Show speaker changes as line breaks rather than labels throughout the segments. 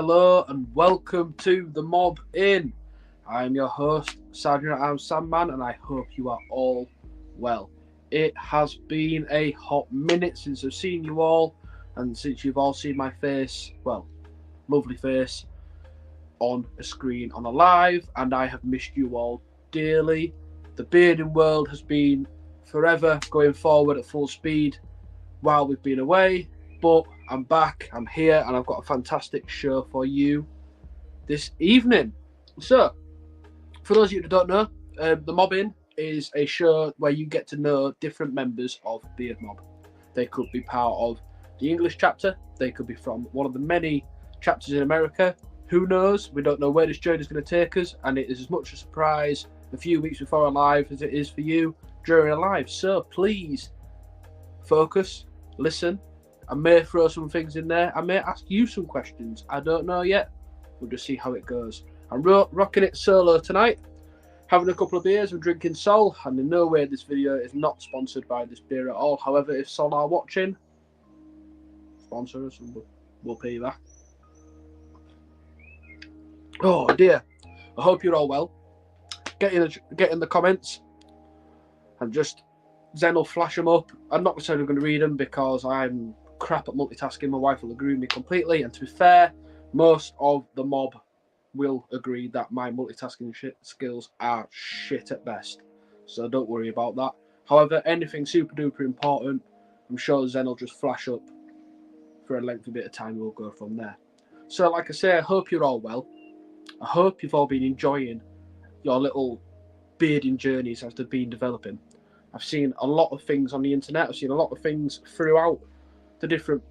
hello and welcome to the Mobb Inn. I'm your host, Sergeant I'm Sandman, and I hope you are all well. It has been a hot minute since I've seen you all, and since you've all seen my face, well, lovely face, on a screen on a live, and I have missed you all dearly. The bearding world has been forever going forward at full speed while we've been away, but I'm back, I'm here, and I've got a fantastic show for you this evening. So, for those of you who don't know, the Mobb Inn is a show where you get to know different members of Beard Mob. They could be part of the English chapter, they could be from one of the many chapters in America. Who knows? We don't know where this journey is going to take us, and it is as much a surprise a few weeks before a live as it is for you during a live. So please focus, listen. I may throw some things in there. I may ask you some questions. I don't know yet. We'll just see how it goes. I'm rocking it solo tonight, having a couple of beers. I'm drinking Sol, and in no way this video is not sponsored by this beer at all. However, if Sol are watching, sponsor us and we'll pay you back. Oh dear. I hope you're all well. Get in the comments and just Zen will flash them up. I'm not necessarily going to read them because I'm crap at multitasking. My wife will agree with me completely, and to be fair, most of the mob will agree that my multitasking skills are shit at best, so don't worry about that. However, anything super duper important, I'm sure Zen will just flash up for a lengthy bit of time. We'll go from there. So like I say, I hope you're all well. I hope you've all been enjoying your little bearding journeys as they've been developing. I've seen a lot of things on the internet. I've seen a lot of things throughout the different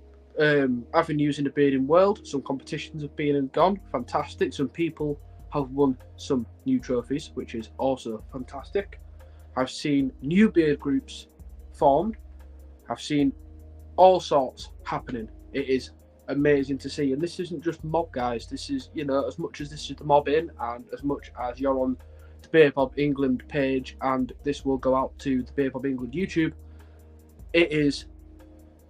avenues in the bearding world. Some competitions have been and gone. Fantastic. Some people have won some new trophies, which is also fantastic. I've seen new beard groups formed. I've seen all sorts happening. It is amazing to see. And this isn't just mob, guys. This is, you know, as much as this is the Mobb Inn, and as much as you're on the Beard Mob England page, and this will go out to the Beard Mob England YouTube, it is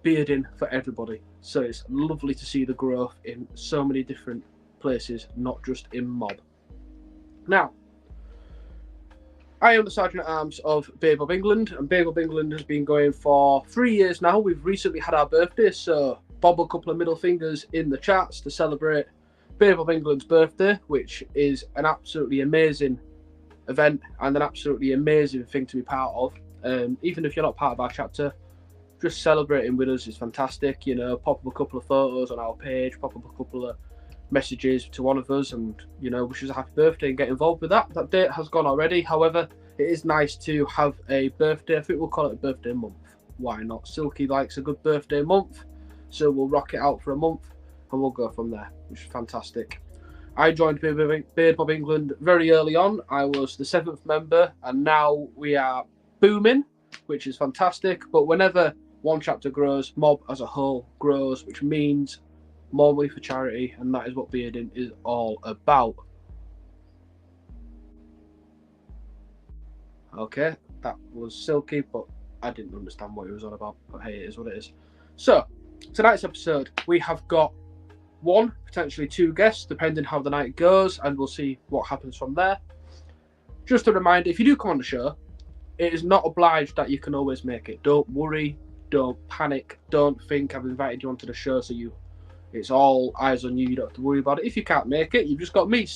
bearding for everybody. So it's lovely to see the growth in so many different places, not just in mob. Now, I am the Sergeant at Arms of Beard Mob England, and Beard Mob England has been going for 3 years now. We've recently had our birthday, so bob a couple of middle fingers in the chats to celebrate Beard Mob England's birthday, which is an absolutely amazing event and an absolutely amazing thing to be part of. Even if you're not part of our chapter, just celebrating with us is fantastic. You know, pop up a couple of photos on our page, pop up a couple of messages to one of us, and, you know, wish us a happy birthday and get involved with that. That date has gone already. However, it is nice to have a birthday. I think we'll call it a birthday month. Why not? Silky likes a good birthday month, so we'll rock it out for a month and we'll go from there, which is fantastic. I joined Beard Mob England very early on. I was the 7th member, and now we are booming, which is fantastic. But whenever one chapter grows, mob as a whole grows, which means more money for charity, and that is what bearding is all about. Okay, that was silky, but I didn't understand what it was on about. But hey, it is what it is. So, tonight's episode, we have got one, potentially two guests, depending how the night goes, and we'll see what happens from there. Just a reminder, if you do come on the show, it is not obliged that you can always make it. Don't worry, don't panic, don't think I've invited you onto the show so it's all eyes on you, you don't have to worry about it. If you can't make it, you've just got me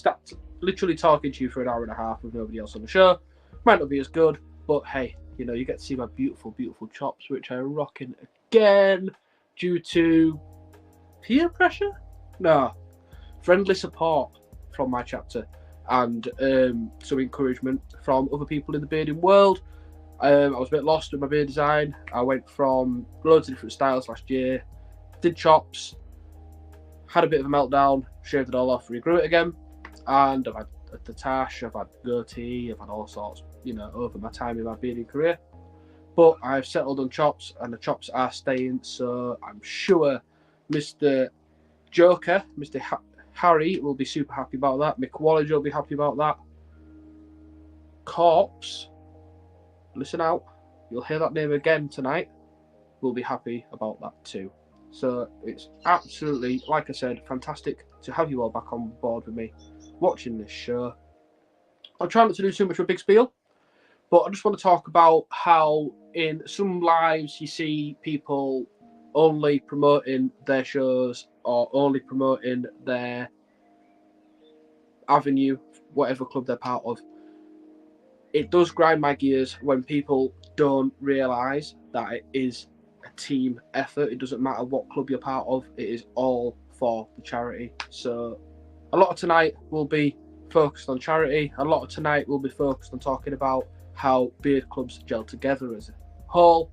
literally talking to you for an hour and a half with nobody else on the show. Might not be as good, but hey, you know, you get to see my beautiful, beautiful chops, which I'm rocking again due to peer pressure? No, friendly support from my chapter, and some encouragement from other people in the bearding world. I was a bit lost with my beard design. I went from loads of different styles last year, did chops, had a bit of a meltdown, shaved it all off, regrew it again, and I've had a tash, I've had goatee, I've had all sorts, you know, over my time in my bearding career. But I've settled on chops, and the chops are staying, so I'm sure Mr. Joker, Mr. Harry will be super happy about that. Mick Wallager will be happy about that. Corpse, listen out, you'll hear that name again tonight, will be happy about that too. So it's absolutely, like I said, fantastic to have you all back on board with me watching this show. I'm trying not to do too much of a big spiel, but I just want to talk about how in some lives you see people only promoting their shows or only promoting their avenue, whatever club they're part of. It does grind my gears when people don't realise that it is a team effort. It doesn't matter what club you're part of, it is all for the charity. So a lot of tonight will be focused on charity. A lot of tonight will be focused on talking about how beard clubs gel together as a whole.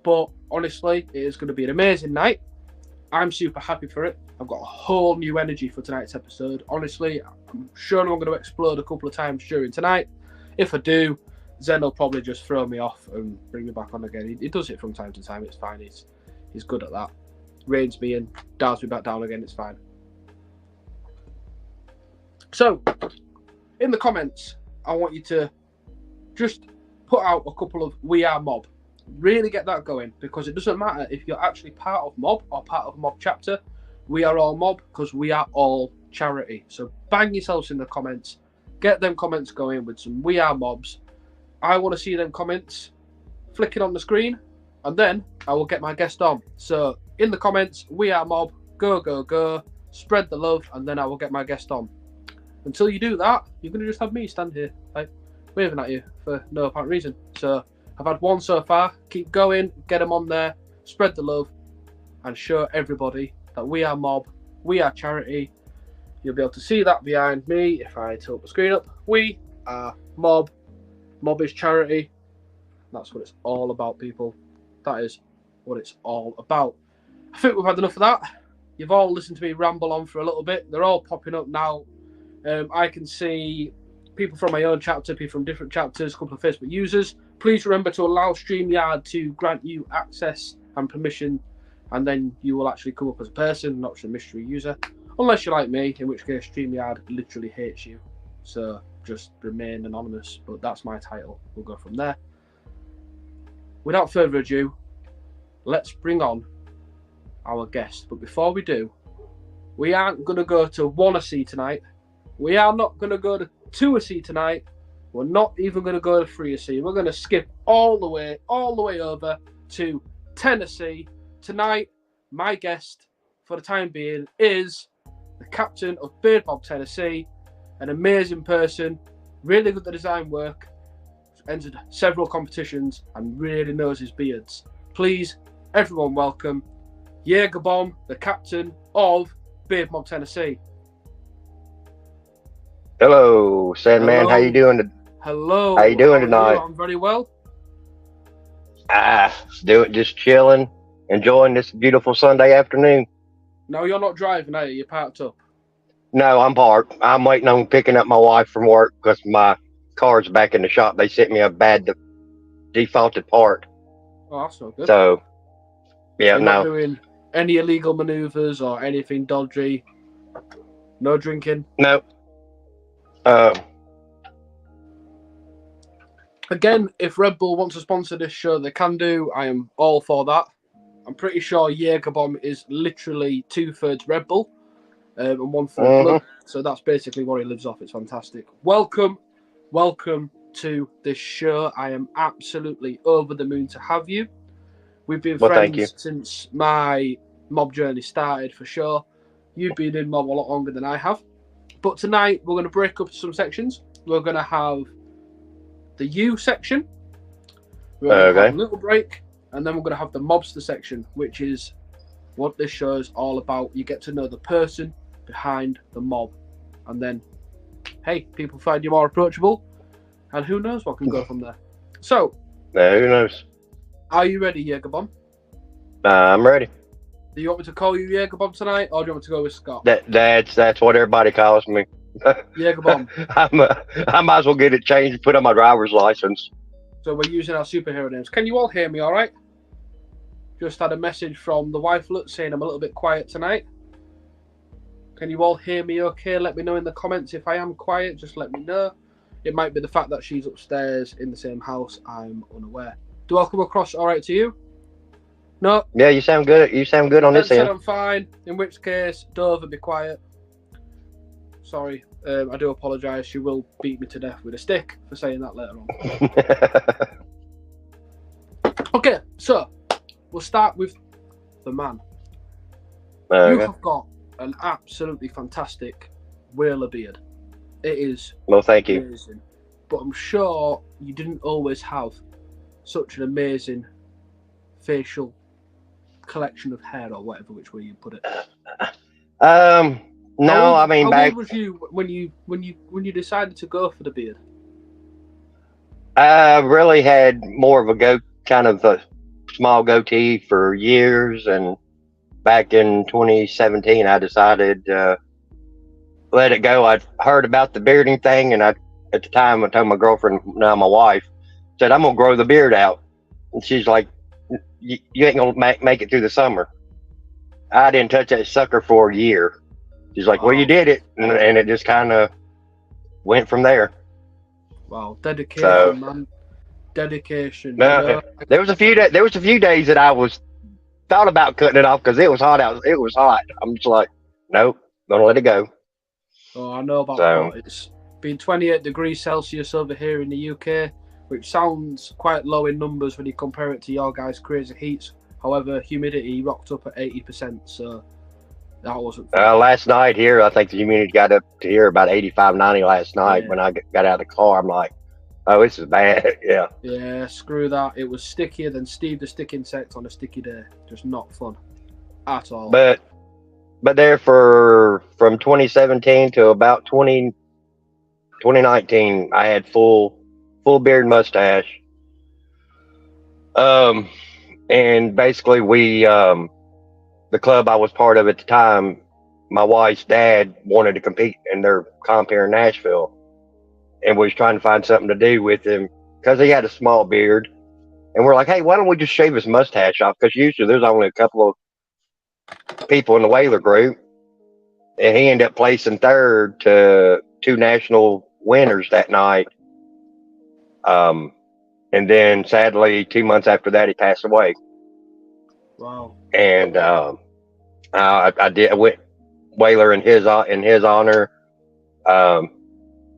But honestly, it is going to be an amazing night. I'm super happy for it. I've got a whole new energy for tonight's episode. Honestly, I'm sure I'm going to explode a couple of times during tonight. If I do, Zen will probably just throw me off and bring me back on again. He does it from time to time. It's fine. He's good at that. Reins me in, dials me back down again. It's fine. So, in the comments, I want you to just put out a couple of "We Are Mob." Really get that going, because it doesn't matter if you're actually part of Mob or part of a Mob chapter. We are all Mob because we are all charity. So bang yourselves in the comments. Get them comments going with some "We Are Mobs." I want to see them comments flicking on the screen, and then I will get my guest on. So in the comments, "We Are Mob," go, go, go. Spread the love, and then I will get my guest on. Until you do that, you're going to just have me stand here, like, waving at you for no apparent reason. So I've had one so far. Keep going, get them on there, spread the love, and show everybody that we are Mob, we are charity. You'll be able to see that behind me if I tilt the screen up. We are Mob. Mob is charity. That's what it's all about, people. That is what it's all about. I think we've had enough of that. You've all listened to me ramble on for a little bit. They're all popping up now. I can see people from my own chapter, people from different chapters, a couple of Facebook users. Please remember to allow StreamYard to grant you access and permission, and then you will actually come up as a person, not just a mystery user. Unless you're like me, in which case StreamYard literally hates you. So just remain anonymous, but that's my title. We'll go from there. Without further ado, let's bring on our guest. But before we do, we aren't going to go to 1AC tonight. We are not going to go to 2AC tonight. We're not even going to go to 3AC. We're going to skip all the way over to 10AC. Tonight, my guest, for the time being, is the captain of Beard Mob Tennessee, an amazing person, really good at design work, entered several competitions, and really knows his beards. Please, everyone welcome Jägerbomb, the captain of Beard Mob Tennessee.
Hello, Sandman.
Hello.
How you doing?
Hello.
How you doing tonight?
I'm very well.
Just chilling, enjoying this beautiful Sunday afternoon.
No, you're not driving, are you? You're parked up.
No, I'm parked. I'm waiting on picking up my wife from work because my car's back in the shop. They sent me a bad defaulted part.
Oh, that's not good.
So, yeah,
You're not doing any illegal maneuvers or anything dodgy? No drinking?
No.
Again, if Red Bull wants to sponsor this show, they can do. I am all for that. I'm pretty sure Jägerbomb is literally 2/3 Red Bull and 1/3 blood. So that's basically what he lives off. It's fantastic. Welcome to this show. I am absolutely over the moon to have you. We've been friends since my Mob journey started, for sure. You've been in Mob a lot longer than I have. But tonight, we're going to break up some sections. We're going to have the U section. We're going to have a little break. And then we're going to have the Mobster section, which is what this show is all about. You get to know the person behind the mob. And then, hey, people find you more approachable. And who knows what can go from there. So,
who knows?
Are you ready, Jägerbomb?
I'm ready.
Do you want me to call you Jägerbomb tonight, or do you want me to go with Scott?
That's what everybody calls me.
Jägerbomb.
I might as well get it changed and put on my driver's license.
So we're using our superhero names. Can you all hear me all right? Just had a message from the wifelet saying I'm a little bit quiet tonight. Can you all hear me okay? Let me know in the comments if I am quiet. Just let me know. It might be the fact that she's upstairs in the same house. I'm unaware. Do I come across all right to you? No.
Yeah, you sound good. You sound good on
Ben
this
said
end.
I'm fine. In which case, Dover, be quiet. Sorry, I do apologise. She will beat me to death with a stick for saying that later on. Okay, so we'll start with the man. You have got an absolutely fantastic whaler beard. It is
Well, thank you.
amazing. But I'm sure you didn't always have such an amazing facial collection of hair, or whatever which way you put it.
No, I mean,
how old was you when you decided to go for the beard?
I really had more of a kind of a small goatee for years, and back in 2017, I decided let it go. I heard about the bearding thing, and at the time I told my girlfriend, now my wife, said I'm gonna grow the beard out, and she's like, "You ain't gonna make it through the summer." I didn't touch that sucker for a year. She's like, "Well, you did it," and it just kind of went from there.
Wow, dedication, man, dedication.
No, there was a few days that I was thought about cutting it off because it was hot out. It was hot. I'm just like, nope, gonna let it go.
Oh, I know about that. It's been 28 degrees Celsius over here in the UK, which sounds quite low in numbers when you compare it to your guys' crazy heats. However, humidity rocked up at 80%, so that wasn't fun.
Last night here, I think the humidity got up to here about 85, 90 last night. When I got out of the car, I'm like, oh, this is bad. Yeah.
Yeah, screw that. It was stickier than Steve the Stick Insect on a sticky day. Just not fun at all.
But there from 2017 to about 2019, I had full beard mustache. And basically the club I was part of at the time, my wife's dad wanted to compete in their comp here in Nashville, and was trying to find something to do with him because he had a small beard. And we're like, hey, why don't we just shave his mustache off? Because usually there's only a couple of people in the whaler group, and he ended up placing third to 2 national winners that night. And then sadly, 2 months after that, he passed away.
Wow.
And I went whaler in his honor, and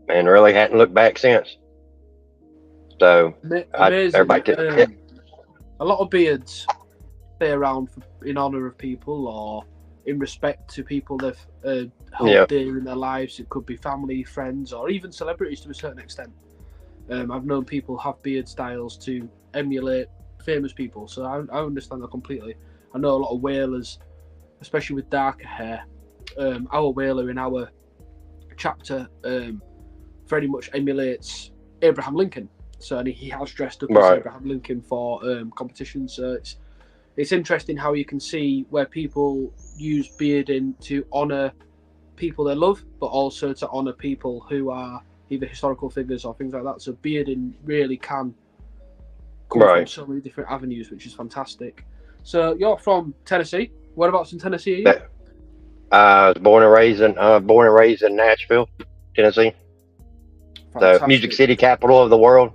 really hadn't looked back since. So
amazing. A lot of beards stay around in honor of people or in respect to people they've helped dear in their lives. It could be family, friends, or even celebrities to a certain extent. I've known people have beard styles to emulate famous people, so I understand that completely. I know a lot of whalers, especially with darker hair. Our whaler in our chapter very much emulates Abraham Lincoln. So and he has dressed up as Abraham Lincoln for competitions. So it's interesting how you can see where people use bearding to honour people they love, but also to honour people who are either historical figures or things like that. So bearding really can come from so many different avenues, which is fantastic. So you're from Tennessee. Whereabouts in Tennessee are you?
I was born and raised in Nashville, Tennessee. Fantastic. The music city capital of the world.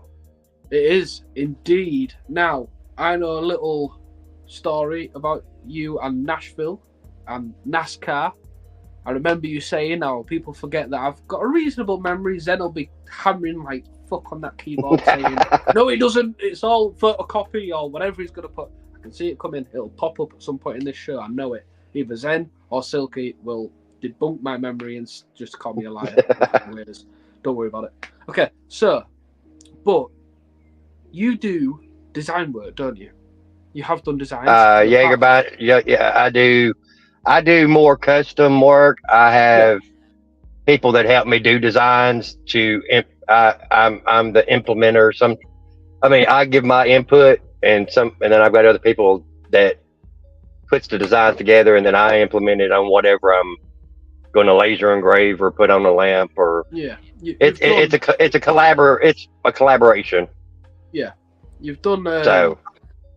It is indeed. Now, I know a little story about you and Nashville and NASCAR. I remember you saying, now people forget that I've got a reasonable memory. Zen will be hammering like fuck on that keyboard saying, no, it doesn't. It's all photocopy or whatever he's going to put. I can see it coming. It'll pop up at some point in this show. I know it. Either Zen or Silky will debunk my memory and just call me a liar. Don't worry about it. Okay, so, but you do design work, don't you? You have done designs.
Yeah, I do. I do more custom work. I have people that help me do designs. I'm the implementer. I give my input, and then I've got other people that puts the design together, and then I implement it on whatever I'm going to laser engrave or put on a lamp or it's a collaboration.
Yeah, you've done. So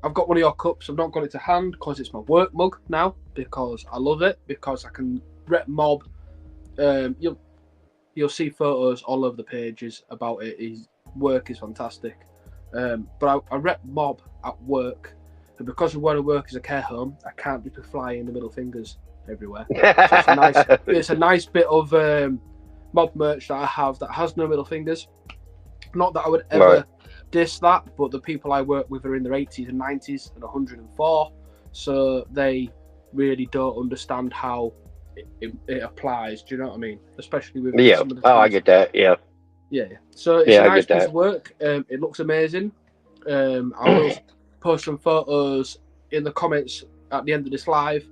I've got one of your cups. I've not got it to hand because it's my work mug now because I love it because I can rep Mobb. You'll see photos all over the pages about it. His work is fantastic. But I rep Mobb at work And because of where I work as a care home, I can't be flying the middle fingers everywhere. So it's a nice bit of mob merch that I have that has no middle fingers. Not that I would ever diss that, but the people I work with are in their 80s and 90s and 104, so they really don't understand how it applies. Do you know what I mean? Especially with some of the
I get that. Yeah.
So it's a nice piece of work. It looks amazing. I will post some photos in the comments at the end of this live,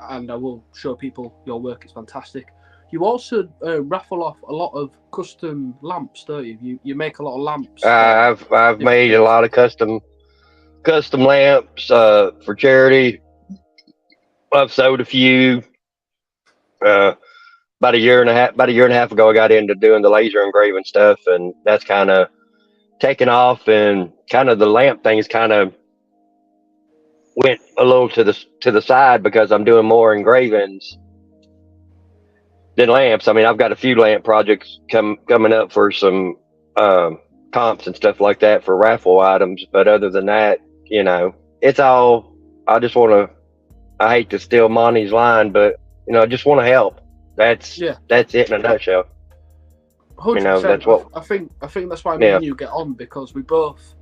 and I will show people your work. It's fantastic. You also raffle off a lot of custom lamps, don't you? You make a lot of lamps.
I've made a lot of custom lamps for charity. I've sold a few. About a year and a half ago, I got into doing the laser engraving stuff, and that's kind of taken off. And kind of the lamp things kind of went a little to the side because I'm doing more engravings than lamps. I mean, I've got a few lamp projects coming up for some comps and stuff like that for raffle items. But other than that, it's all. I just want to. I hate to steal Monty's line, but I just want to help. That's it in a nutshell.
100%.
That's what
I think. That's why me and you get on, because we both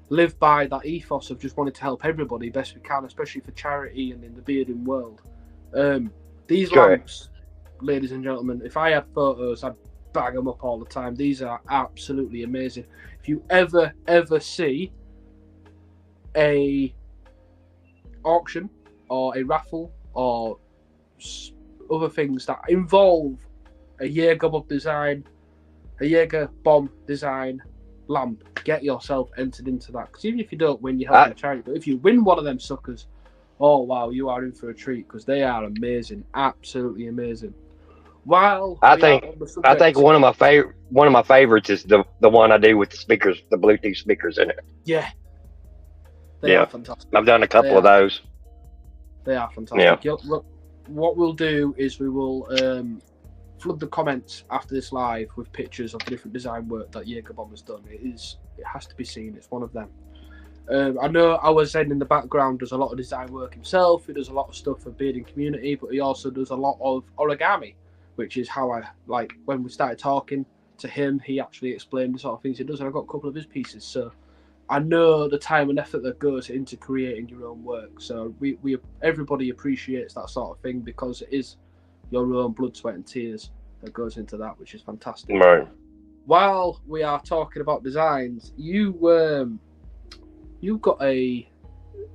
live by that ethos of just wanting to help everybody best we can, especially for charity and in the bearding world. These lamps, ladies and gentlemen, if I had photos, I'd bag them up all the time. These are absolutely amazing. If you ever see a auction or a raffle or other things that involve a Jaeger bomb design lamp, get yourself entered into that, because even if you don't win, you're helping charity. But if you win one of them suckers, oh wow, you are in for a treat, because they are amazing, absolutely amazing. While
I think one of my favorites is the one I do with the speakers, the Bluetooth speakers in it.
Yeah, they are fantastic.
I've done a couple of those.
They are fantastic. Yeah. Look, what we'll do is we will flood the comments after this live with pictures of the different design work that Jaeger Bomb has done. It has to be seen. It's one of them. I know our Zen in the background does a lot of design work himself. He does a lot of stuff for bearding community, but he also does a lot of origami, which is how I like. When we started talking to him, he actually explained the sort of things he does, and I got a couple of his pieces. So I know the time and effort that goes into creating your own work. So we everybody appreciates that sort of thing, because it is your own blood, sweat, and tears that goes into that, which is fantastic.
Right.
While we are talking about designs, you got a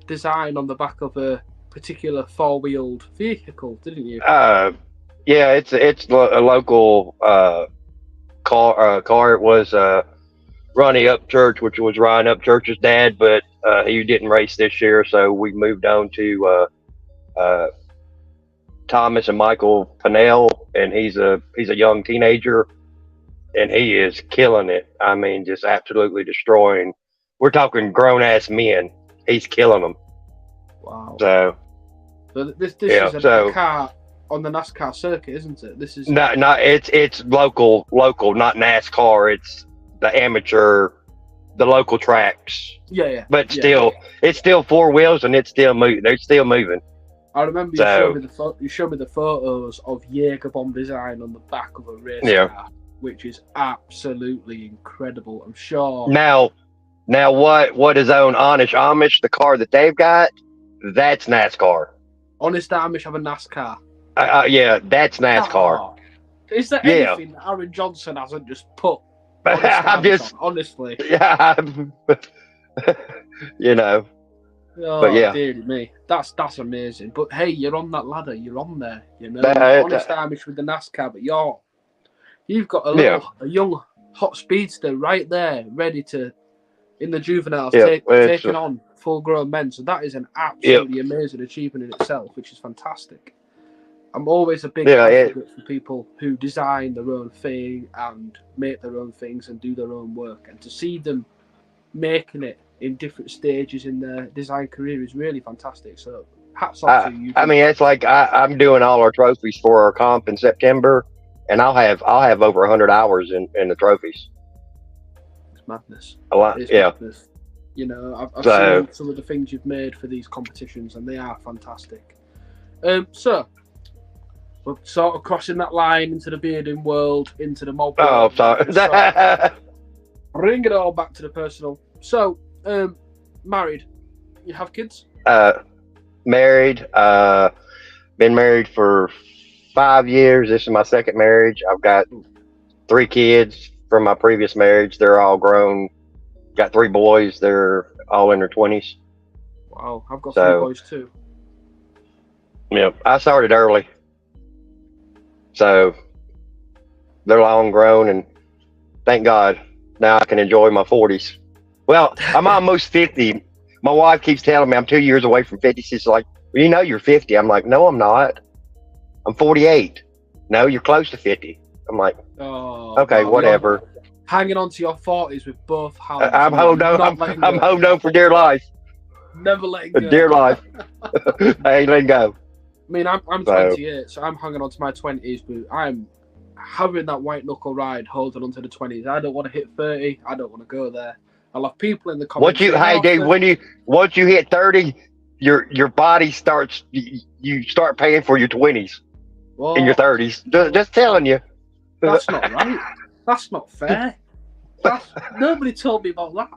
design on the back of a particular four-wheeled vehicle, didn't you?
Yeah, it's a local car. It was Ronnie Upchurch, which was Ryan Upchurch's dad, but he didn't race this year, so we moved on to Thomas and Michael Pinnell, and he's a young teenager, and he is killing it. I mean, just absolutely destroying. We're talking grown ass men. He's killing them.
Wow.
So
this is a car on the NASCAR circuit, isn't it? This is
it's local, not NASCAR. It's the amateur, the local tracks.
Yeah.
But it's still four wheels, and it's still moving. They're still moving.
I remember you showed me the photos of Jaeger Bomb design on the back of a race car, which is absolutely incredible. I'm sure.
Now what is on Honest Amish, the car that they've got, that's NASCAR.
Honest Amish have a NASCAR.
Yeah, that's NASCAR.
Oh. Is there anything that Aaron Johnson hasn't just put? Honestly.
Yeah.
Oh,
but yeah,
dear me, that's amazing. But hey, you're on that ladder. You're on there. Honest Amish with the NASCAR, but you've got a young hot speedster right there, ready to in the juveniles, taking on full-grown men. So that is an absolutely amazing achievement in itself, which is fantastic. I'm always a big advocate for people who design their own thing and make their own things and do their own work, and to see them making it in different stages in their design career is really fantastic. So hats off to you.
I mean, it's like I'm doing all our trophies for our comp in September, and I'll have over 100 hours in the trophies.
It's madness.
A lot,
madness. You know, I've
So,
seen some of the things you've made for these competitions, and they are fantastic. So, we're sort of crossing that line into the bearding world, into the mob world.
sorry.
Just sort of bring it all back to the personal. So, married. You have kids?
Married. Been married for 5 years. This is my second marriage. I've got 3 kids from my previous marriage. They're all grown. Got 3 boys. They're all in their 20s.
Wow, I've got 3 boys too.
Yep, I started early. So they're long grown, and thank God now I can enjoy my 40s. Well, I'm almost 50. My wife keeps telling me I'm 2 years away from 50. She's like, well, you know you're 50. I'm like, no, I'm not. I'm 48. No, you're close to 50. I'm like, okay,
well,
whatever.
Hanging on to your 40s with both hands.
I'm holding on. I'm holding on for dear life.
Never letting go.
Dear life. I ain't letting go.
I mean, I'm 28, so I'm hanging on to my 20s, but I'm having that white knuckle ride, holding on to the 20s. I don't want to hit 30. I don't want to go there. I'll have people in the comments.
Once you hit 30, your body starts. You start paying for your 20s in your 30s. Just telling you.
That's not right. That's not fair. Nobody told me about that.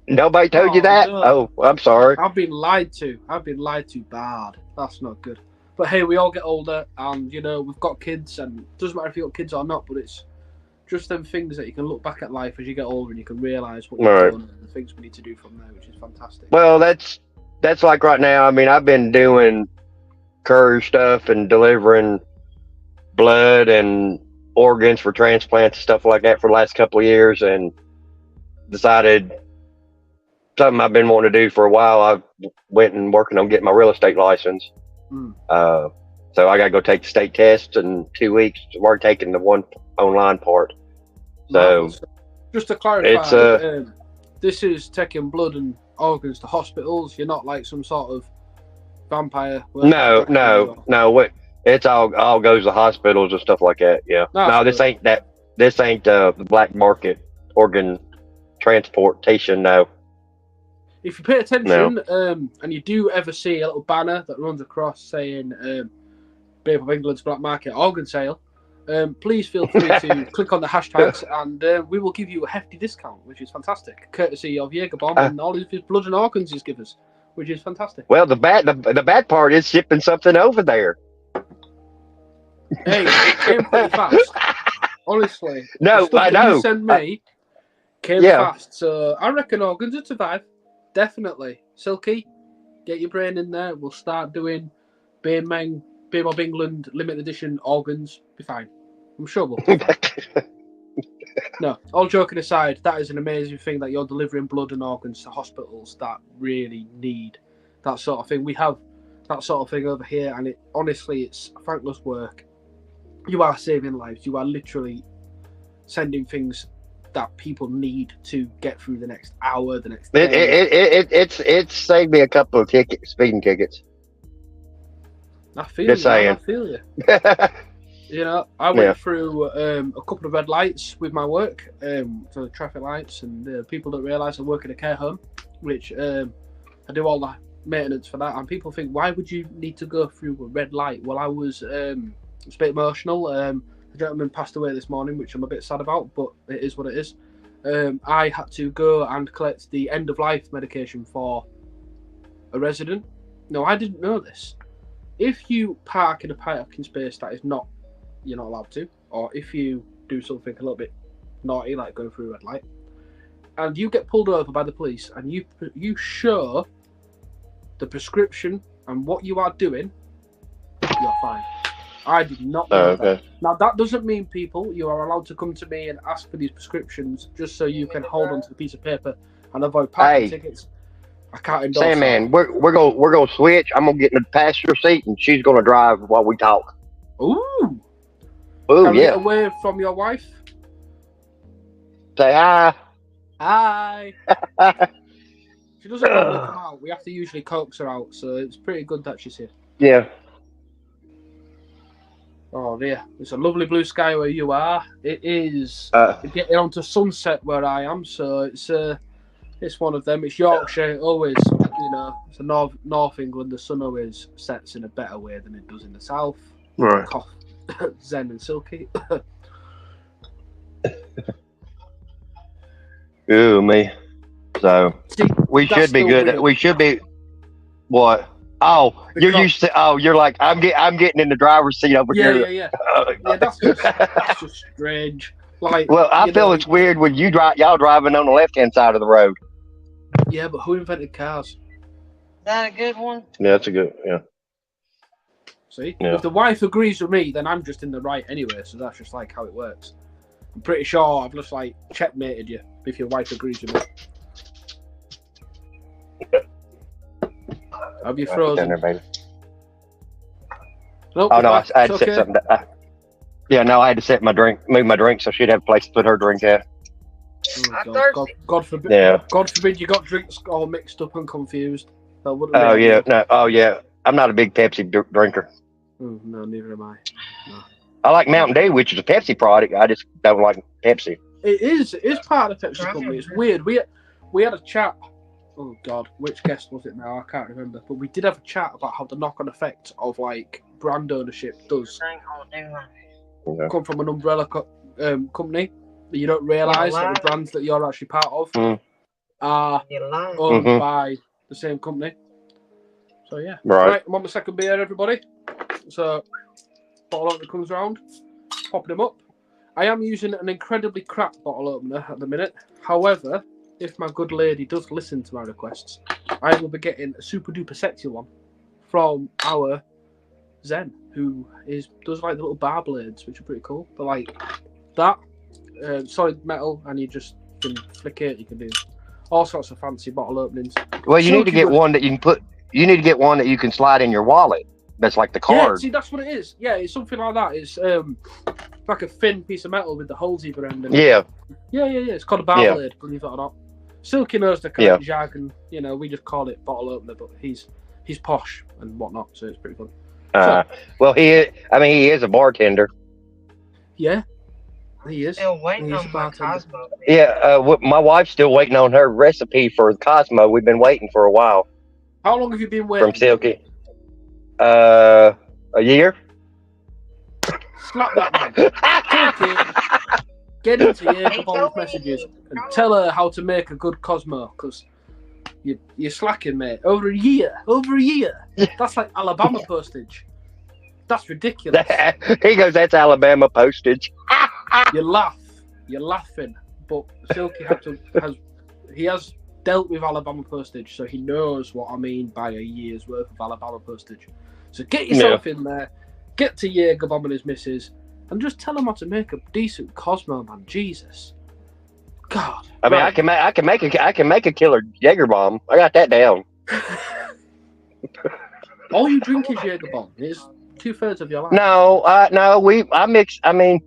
Nobody told you that?
No.
Oh, I'm sorry.
I've been lied to. I've been lied to bad. That's not good. But hey, we all get older, and you know we've got kids, and it doesn't matter if you've got kids or not. But it's just them things that you can look back at life as you get older, and you can realise what you've done and the things we need to do from there, which is fantastic.
Well, that's like right now. I mean, I've been doing courier stuff and delivering blood and organs for transplants and stuff like that for the last couple of years, and decided something I've been wanting to do for a while. I went and working on getting my real estate license. So I got to go take the state test in 2 weeks. We're taking the one online part. So
just to clarify, this is taking blood and organs to hospitals. You're not like some sort of vampire.
No. It's all goes to hospitals and stuff like that. Yeah. No, this ain't that. This ain't the black market organ transportation. No.
If you pay attention, and you do ever see a little banner that runs across saying Babe of England's Black Market Organ Sale, please feel free to click on the hashtags, and we will give you a hefty discount, which is fantastic, courtesy of Jägerbomb and all of his blood and organs he's given us, which is fantastic.
Well, the bad part is shipping something over there.
Hey, it came pretty fast. Honestly.
No, I know.
You sent me came fast, so I reckon organs would survive. Definitely. Silky, get your brain in there. We'll start doing Babe of England limited edition organs. Be fine. I'm sure we'll be fine. No, all joking aside, that is an amazing thing that you're delivering blood and organs to hospitals that really need that sort of thing. We have that sort of thing over here, and honestly, it's thankless work. You are saving lives. You are literally sending things that people need to get through the next hour, the next day.
It's saved me a couple of speeding tickets.
I feel you. I feel you. You know, I went through a couple of red lights with my work, so the traffic lights, and people don't realise I work in a care home, which I do all the maintenance for that. And people think, why would you need to go through a red light? Well, I was it's a bit emotional. The gentleman passed away this morning, which I'm a bit sad about, but it is what it is. I had to go and collect the end-of-life medication for a resident. No, I didn't know this. If you park in a parking space that is not, you're not allowed to, or if you do something a little bit naughty, like going through a red light, and you get pulled over by the police, and you show the prescription and what you are doing, you're fine. I did not know that. Now, that doesn't mean, people, you are allowed to come to me and ask for these prescriptions just so you can hold onto the piece of paper and avoid parking tickets. I can't endorse
Sandman, we're gonna switch. I'm gonna get in the passenger seat, and she's gonna drive while we talk.
Ooh,
yeah.
Get away from your wife.
Say hi.
Hi. She doesn't normally come out. We have to usually coax her out, so it's pretty good that she's here.
Yeah.
Oh dear, it's a lovely blue sky where you are. It is getting onto sunset where I am, so it's It's one of them. It's Yorkshire. Always, it's the North England. The sun always sets in a better way than it does in the south.
Right.
Zen and Silky.
Ooh, me. So
See,
we
that's
should be
still
good.
weird.
We should be. What? Oh, you're
Because-
used to. Oh, you're like I'm getting in the driver's seat over here.
Yeah. Yeah, that's just strange. Like,
Well, I feel it's weird when y'all driving on the left hand side of the road.
Yeah, but who invented cars?
Is that a good one?
Yeah, that's a good. Yeah.
See,
Yeah.
if the wife agrees with me, then I'm just in the right anyway. So that's just like how it works. I'm pretty sure I've just like checkmated you if your wife agrees with me. Have you frozen?
There, baby.
Nope,
Oh no, I
it's
had to set
okay.
something. Yeah, no, I had to set move my drink, so she'd have a place to put her drink at.
Oh, God forbid!
Yeah.
God forbid you got drinks all mixed up and confused. That wouldn't
Oh
be
yeah, no, oh yeah. I'm not a big Pepsi drinker.
No, neither am I. No.
I like Mountain Dew, which is a Pepsi product. I just don't like Pepsi.
It is part of the Pepsi company. It's weird. We had a chat. Oh God, which guest was it now? I can't remember. But we did have a chat about how the knock-on effect of like brand ownership does
Okay.
come from an umbrella company that you don't realise that the brands that you're actually part of are owned by the same company. So yeah,
Right.
I'm on my second beer, everybody. So bottle opener comes round, popping them up. I am using an incredibly crap bottle opener at the minute. However, if my good lady does listen to my requests, I will be getting a super duper sexy one from our Zen, who does like the little bar blades, which are pretty cool. But like that, solid metal, and you just can flick it. You can do all sorts of fancy bottle openings.
Well, you need to
Silky
get
wood.
one that you can put. You need to get one that you can slide in your wallet. That's like the
Yeah,
card.
see, that's what it is. Yeah, it's something like that. It's like a thin piece of metal with the holes either end.
Yeah.
Yeah. It's called a bar
Yeah.
blade, believe it or not. Silky knows the correct jargon. We just call it bottle opener, but he's posh and whatnot, so it's pretty fun.
Well, he is a bartender.
Yeah, he is.
Still waiting
He's
on
a
my
bartender.
Cosmo.
Yeah. My wife's still waiting on her recipe for Cosmo. We've been waiting for a while
How long have you been waiting?
from Silky. A year.
Slap that man. Silky, get into Jaegerbomb's messages and tell her how to make a good Cosmo, because you're slacking, mate. Over a year. That's like Alabama postage. That's ridiculous.
He goes, that's Alabama postage.
You laugh. You're laughing. But Silky has dealt with Alabama postage, so he knows what I mean by a year's worth of Alabama postage. So get yourself in there, get to Jaegerbomb and his missus, and just tell him how to make a decent Cosmo, man. Jesus. God.
I mean,
Right.
I can make a killer Jaeger bomb. I got that down.
All you drink is Jaegerbomb. It's 2/3 of your life.
No, I mix. I mean,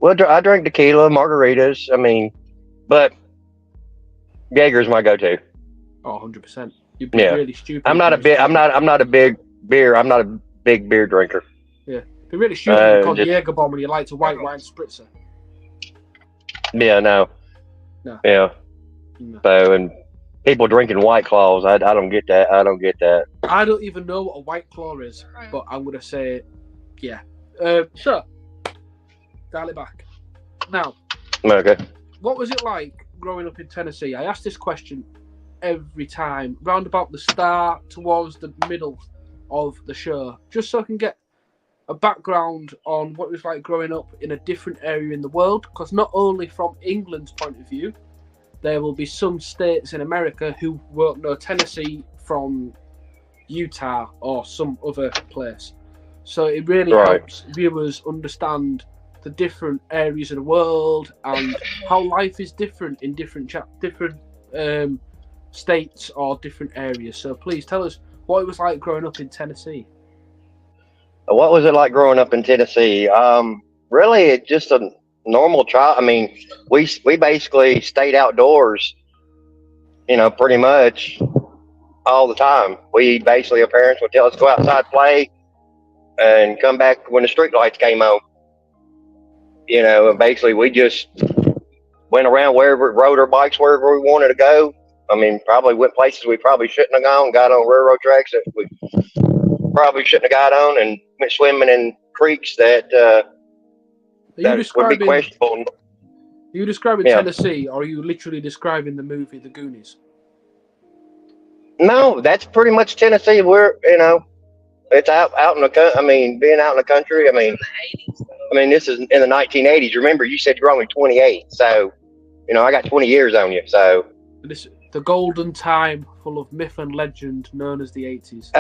I drink tequila, margaritas. I mean, but Jaeger's my go-to.
Oh, 100%. You'd be really stupid.
I'm not a big beer drinker.
It'd be really stupid because Jaegerbomb when you like to white wine spritzer.
Yeah, no. Yeah.
No.
So, and people drinking White Claws, I don't get that. I
don't even know what a White Claw is, but I'm going to say, yeah. So, dial it back. Now,
Okay.
what was it like growing up in Tennessee? I ask this question every time, round about the start towards the middle of the show, just so I can get a background on what it was like growing up in a different area in the world, because not only from England's point of view, there will be some states in America who won't know Tennessee from Utah or some other place. So it really helps viewers understand the different areas of the world and how life is different in different states or different areas. So please tell us what it was like growing up in Tennessee.
What was it like growing up in Tennessee? Really, it's just a normal child. I mean, we basically stayed outdoors, pretty much all the time. Our parents would tell us to go outside, play, and come back when the street lights came on. And basically we just went around rode our bikes wherever we wanted to go. I mean, probably went places we probably shouldn't have gone, got on railroad tracks that we probably shouldn't have got on, and went swimming in creeks that would be questionable.
Are you describing
Yeah.
Tennessee, or are you literally describing the movie The Goonies?
No, that's pretty much Tennessee. We're, it's out in the. I mean, being out in the country. I mean, this is in the 1980s. Remember, you said you're only 28, so I got 20 years on you. So
This the golden time, full of myth and legend, known as the 80s.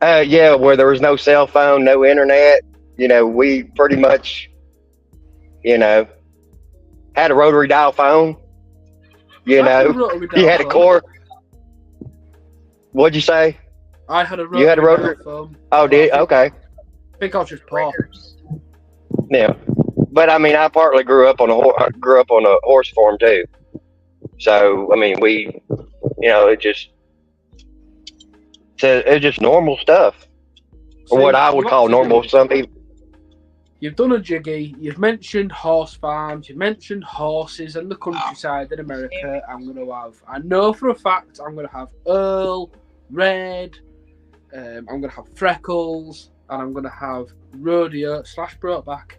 Yeah, where there was no cell phone, no internet. We pretty much, had a rotary dial phone. You had a core. What'd you say?
I had a rotary.
You had a rotary
phone.
Oh, did okay.
I think I was just poor.
Yeah, but I mean, I partly grew up on a horse farm too. So I mean, it's just normal stuff, or what I would call normal. Some people.
You've done a jiggy. You've mentioned horse farms. You've mentioned horses and the countryside in America. I know for a fact I'm going to have Earl, Red. I'm going to have Freckles, and I'm going to have Rodeo / Brokeback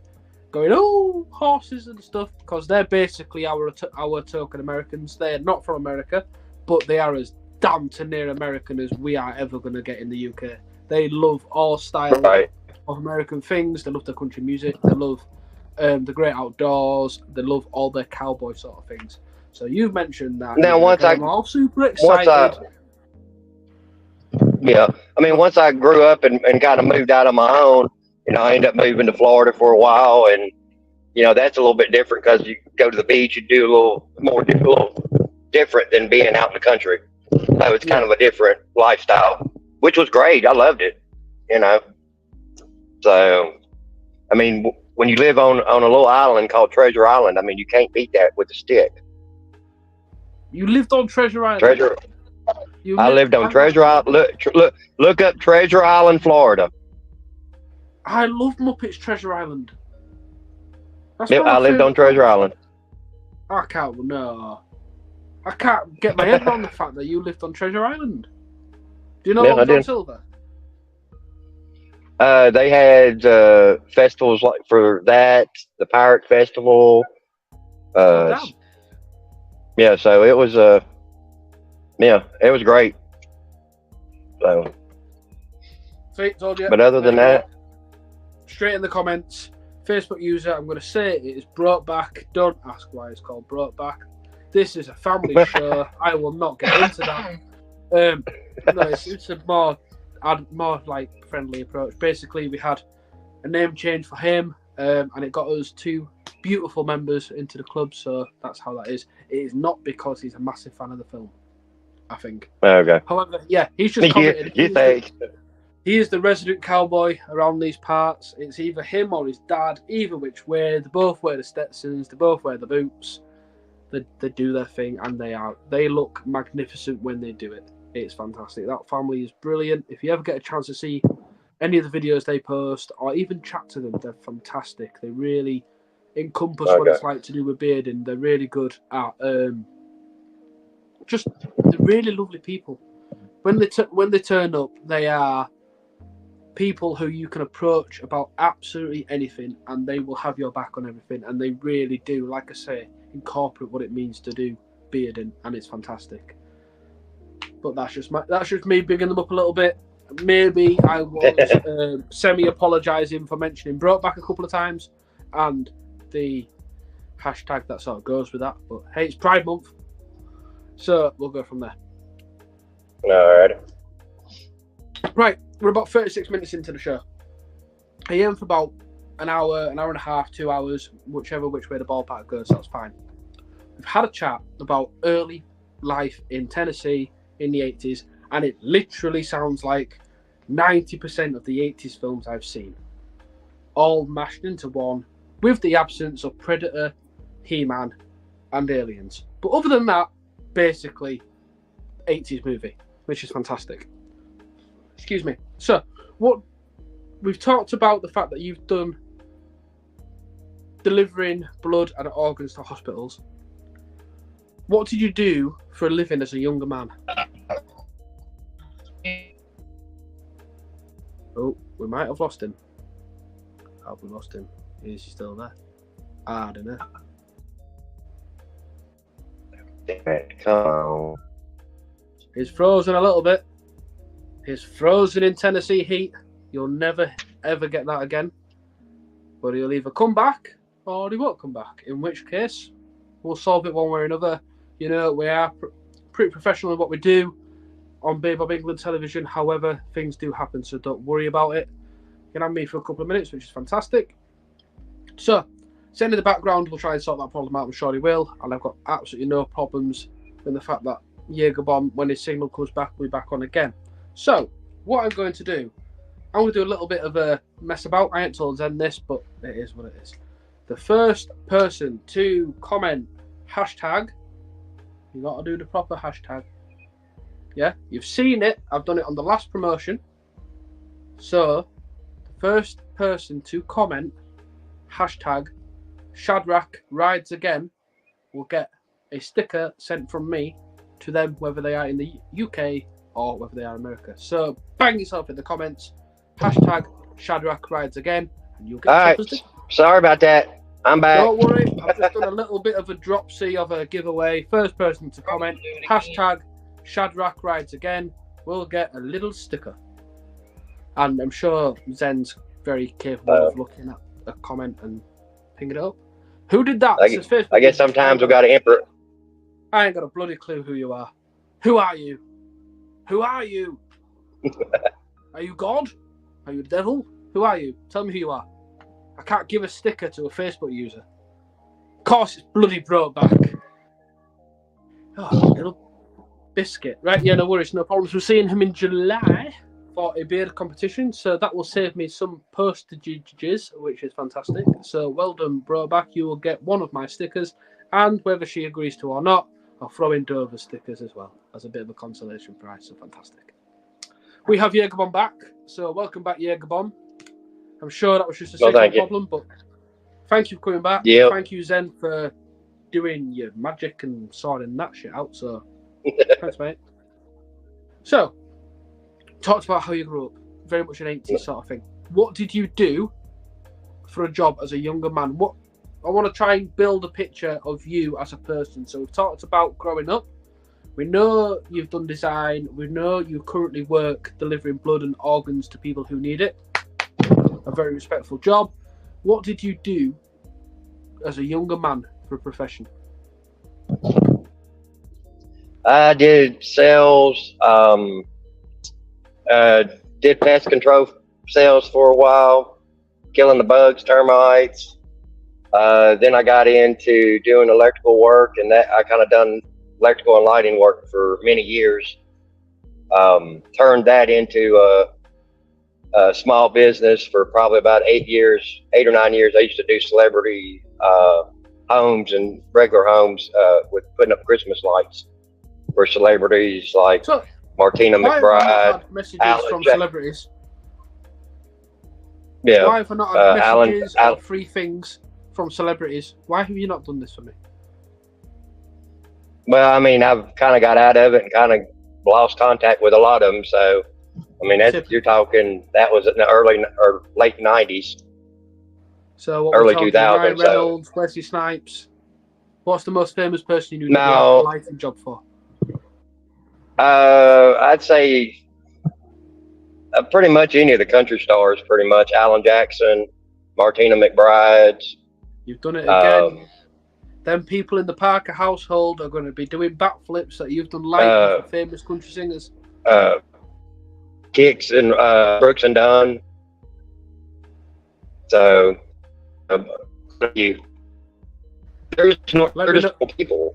going, oh, horses and stuff, because they're basically our token Americans. They're not from America, but they are as damn to near American as we are ever going to get in the UK. They love all styles of American things. They love the country music. They love the great outdoors. They love all their cowboy sort of things. So you've mentioned that.
Now,
I'm all super excited.
Once I grew up and kind of moved out on my own, I ended up moving to Florida for a while, and that's a little bit different because you go to the beach, you do a little different than being out in the country. So it's kind of a different lifestyle, which was great. I loved it, So, I mean, when you live on a little island called Treasure Island, I mean, you can't beat that with a stick.
You lived on Treasure Island?
I lived on Treasure Island. Look up Treasure Island, Florida.
I love Muppets Treasure Island.
I lived on Treasure Island.
I can't get my head around the fact that you lived on Treasure Island. Do you know what John Silver?
They had festivals like for that, the Pirate Festival. Yeah, so it was it was great. So,
told you.
But other than that,
straight in the comments, Facebook user, I'm going to say it is Brokeback. Don't ask why it's called Brokeback. This is a family show. I will not get into that. No, it's a more like friendly approach. Basically, we had a name change for him, and it got us 2 beautiful members into the club. So that's how that is. It is not because he's a massive fan of the film, I think.
Okay.
However, yeah, he's just commented. He is the resident cowboy around these parts. It's either him or his dad. Either which way, they both wear the Stetsons. They both wear the boots. They do their thing, and they look magnificent when they do it. It's fantastic. That family is brilliant. If you ever get a chance to see any of the videos they post, or even chat to them, they're fantastic. They really encompass what it's like to do with bearding. They're really good at they're really lovely people. When they turn up, they are people who you can approach about absolutely anything, and they will have your back on everything. And they really do, like I say, incorporate what it means to do bearding, and it's fantastic. But that's just me bigging them up a little bit. Maybe I was semi-apologising for mentioning Brokeback a couple of times, and the hashtag that sort of goes with that. But hey, it's Pride Month, so we'll go from there.
Alright.
Right, we're about 36 minutes into the show. I aim for about an hour and a half, 2 hours, which way the ballpark goes, that's fine. We've had a chat about early life in Tennessee in the 80s, and it literally sounds like 90% of the 80s films I've seen, all mashed into one, with the absence of Predator, He-Man, and Aliens. But other than that, basically 80s movie, which is fantastic. Excuse me. So, what we've talked about the fact that you've done delivering blood and organs to hospitals. What did you do for a living as a younger man? Oh, we might have lost him. Have we lost him? Is he still there? I don't know.
Come on.
He's frozen a little bit. He's frozen in Tennessee heat. You'll never, ever get that again. But he'll either come back or he won't come back. In which case, we'll solve it one way or another. You know, we are pretty professional in what we do on Babe of England television. However, things do happen, so don't worry about it. You can have me for a couple of minutes, which is fantastic. So, send in the background. We'll try and sort that problem out. I'm sure he will. And I've got absolutely no problems with the fact that Jägerbomb, when his signal comes back, will be back on again. So, what I'm going to do, I'm going to do a little bit of a mess about. I ain't told Zen this, but it is what it is. The first person to comment hashtag, you got to do the proper hashtag. Yeah, you've seen it. I've done it on the last promotion. So, the first person to comment hashtag Shadrach rides again will get a sticker sent from me to them, whether they are in the UK or whether they are in America. So bang yourself in the comments, hashtag Shadrach rides again, and you'll get
All right. Sorry about that. I'm back.
Don't worry, I've just done a little bit of a dropsy of a giveaway. First person to comment hashtag Shadrach rides again will get a little sticker. And I'm sure Zen's very capable of looking at a comment and pinging it up. Who did that?
I guess sometimes we got to emperor.
I ain't got a bloody clue who you are. Who are you? Who are you? Are you God? Are you the devil? Who are you? Tell me who you are. I can't give a sticker to a Facebook user. Of course, it's bloody Brokeback. Oh, little biscuit. Right, yeah, no worries, no problems. We're seeing him in July for a beard competition, so that will save me some postages, which is fantastic. So well done, Brokeback. You will get one of my stickers, and whether she agrees to or not, I'll throw in Dover stickers as well as a bit of a consolation prize. So fantastic. We have Jägerbomb back, so welcome back, Jägerbomb. I'm sure that was just a signal problem, but thank you for coming back.
Yep.
Thank you, Zen, for doing your magic and sorting that shit out. So thanks, mate. So, talked about how you grew up, very much an 80s sort of thing. What did you do for a job as a younger man? What I want to try and build a picture of you as a person. So we've talked about growing up. We know you've done design. We know you currently work delivering blood and organs to people who need it. A very respectful job. What did you do as a younger man for a profession?
I did sales, did pest control sales for a while, killing the bugs, termites. Then I got into doing electrical work, and that I kind of done electrical and lighting work for many years. Turned that into a small business for probably about 8 or 9 years. I used to do celebrity homes and regular homes with putting up Christmas lights for celebrities like Martina McBride.
Messages from celebrities.
Yeah.
Why have I not had messages or free things from celebrities? Why have you not done this for me?
Well, I mean, I've kind of got out of it and kind of lost contact with a lot of them. So, I mean, you're talking, that was in the early or late 90s.
So what
early
2000s. Ryan Reynolds, Wesley Snipes. What's the most famous person you knew a lighting job for?
I'd say pretty much any of the country stars, pretty much. Alan Jackson, Martina McBride.
You've done it again. Them people in the Parker household are going to be doing backflips that you've done lighting for famous country singers.
Kicks and Brooks and Dunn. So, there's people.